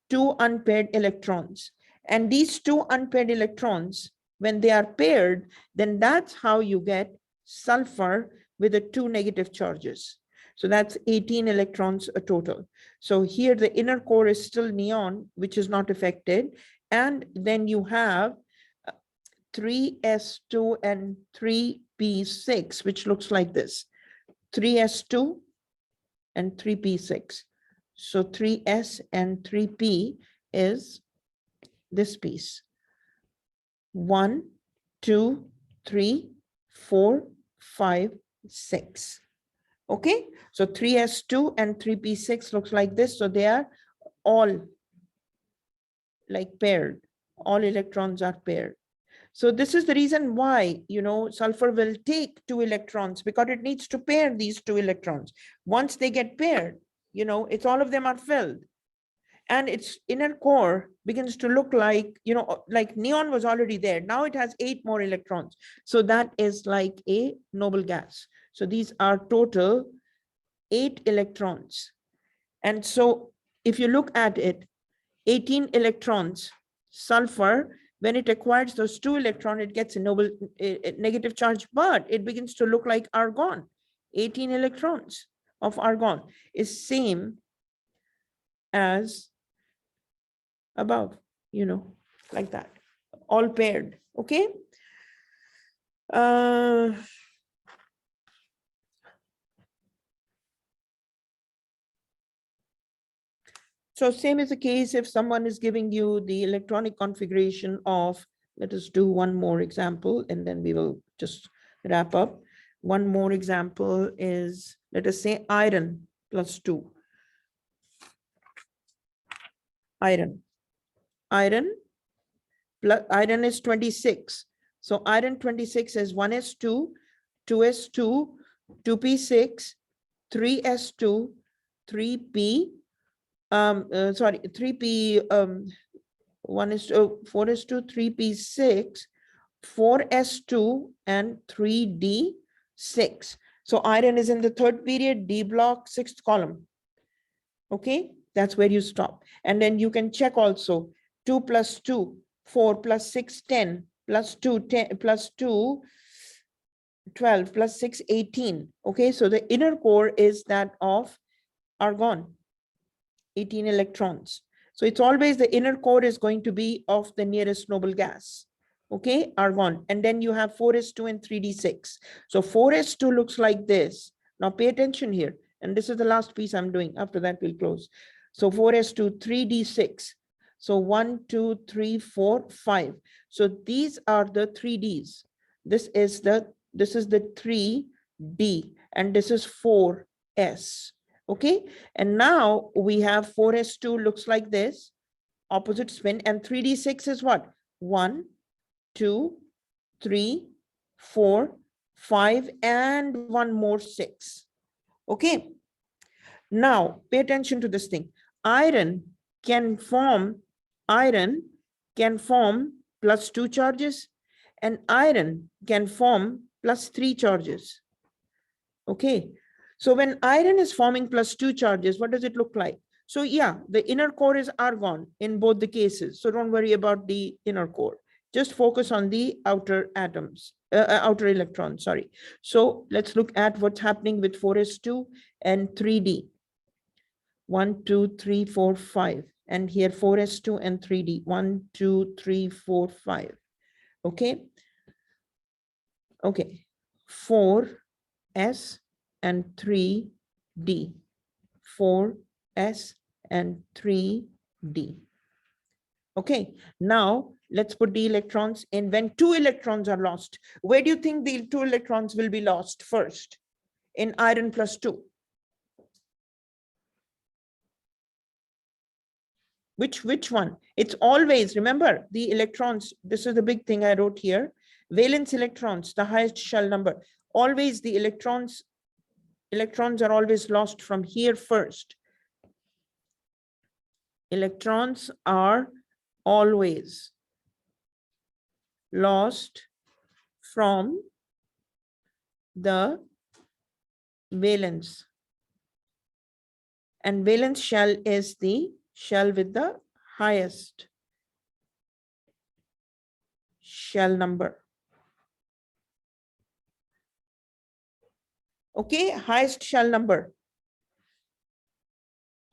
2 unpaired electrons. And these 2 unpaired electrons, when they are paired, then that's how you get sulfur with the 2 negative charges. So that's 18 electrons a total. So here the inner core is still neon, which is not affected. And then you have 3s2 and 3p6, which looks like this. 3s2 and 3p6. So 3s and 3p is this piece. 1, 2, 3, 4, 5, 6. Okay, so 3s2 and 3p6 looks like this. So they are all like paired. All electrons are paired. So this is the reason why, sulfur will take 2 electrons, because it needs to pair these 2 electrons. Once they get paired, it's all of them are filled. and its inner core begins to look like, like neon was already there. Now it has 8 more electrons. So that is like a noble gas. So these are total 8 electrons. And so if you look at it, 18 electrons, sulfur, when it acquires those 2 electrons, it gets a negative charge, but it begins to look like argon. 18 electrons of argon is same as above, like that, all paired. Okay. So same is the case if someone is giving you the electronic configuration of, let us do one more example and then we will just wrap up. One more example is, let us say iron plus 2. Iron is 26. So iron 26 is 1s2, 2s2, 2p6, 3s2, 3p, 3p, 4s2, 3p6, 4s2, and 3d6. So iron is in the 3rd period, D block, 6th column. Okay, that's where you stop. And then you can check also 2 plus 2, 4 plus 6, 10, plus 2, 10, plus 2, 12, plus 6, 18. Okay, so the inner core is that of argon, 18 electrons. So it's always the inner core is going to be of the nearest noble gas. Okay, argon. And then you have 4s2 and 3d6. So 4s2 looks like this. Now pay attention here. And this is the last piece I'm doing. After that, we'll close. So 4s2, 3d6. So 1, 2, 3, 4, 5. So these are the 3ds. This is the 3d, and this is 4s. Okay, and now we have 4s2 looks like this, opposite spin, and 3d6 is what? 1, 2, 3, 4, 5, and one more 6. Okay, now pay attention to this thing. Iron can form plus 2 charges, and iron can form plus 3 charges. Okay, so when iron is forming plus 2 charges, what does it look like? So yeah, the inner core is argon in both the cases. So don't worry about the inner core. Just focus on the outer atoms, outer electrons, sorry. So let's look at what's happening with 4s2 and 3d. 1, 2, 3, 4, 5. And here 4s2 and 3d. 1, 2, 3, 4, 5. Okay. Okay. 4s and 3d. 4s and 3d. Okay, now let's put the electrons in. When 2 electrons are lost, where do you think the 2 electrons will be lost first? In iron plus 2. Which one? It's always, remember, the electrons, this is the big thing I wrote here. Valence electrons, the highest shell number. Always the electrons are always lost from here first. Electrons are always lost from the valence. And valence shell is the shell with the highest shell number. Okay, highest shell number.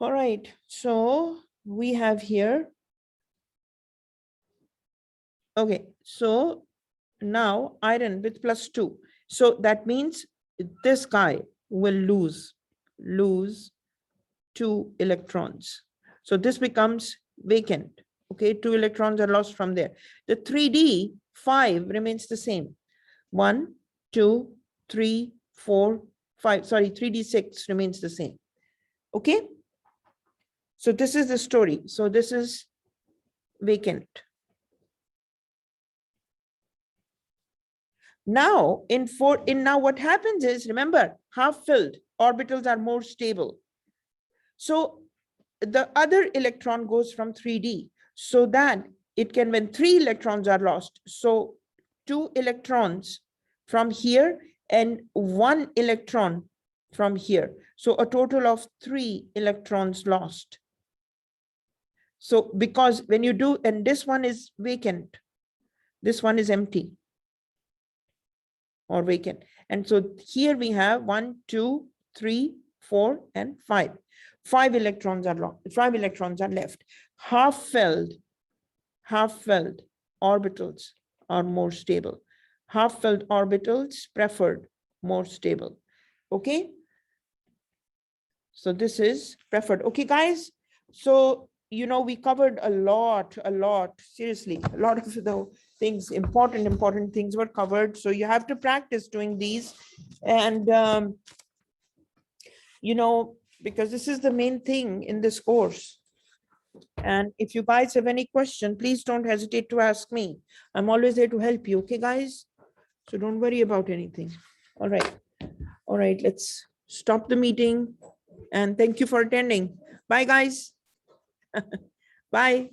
All right, so we have here. Okay, so now iron with plus 2. So that means this guy will lose 2 electrons. So this becomes vacant. Okay, 2 electrons are lost from there. The 3d, 5 remains the same. 1, 2, 3, 4, 5. Sorry, 3d6 remains the same. Okay. So this is the story. So this is vacant. Now now what happens is, remember, half filled orbitals are more stable. So the other electron goes from 3D, so that it can, when 3 electrons are lost, so 2 electrons from here and 1 electron from here. So a total of 3 electrons lost. So because when you do, and this one is vacant, this one is empty or vacant. And so here we have 1, 2, 3, 4, and 5. 5 electrons are lost, 5 electrons are left. Half-filled orbitals are more stable. Half-filled orbitals preferred, more stable. Okay. So this is preferred. Okay, guys. So, you know, we covered a lot, seriously, a lot of the things, important things were covered. So you have to practice doing these. And, you know, because this is the main thing in this course. And if you guys have any question, please don't hesitate to ask me. I'm always there to help you. Okay, guys? So don't worry about anything. All right. All right, let's stop the meeting. And thank you for attending. Bye, guys. Bye.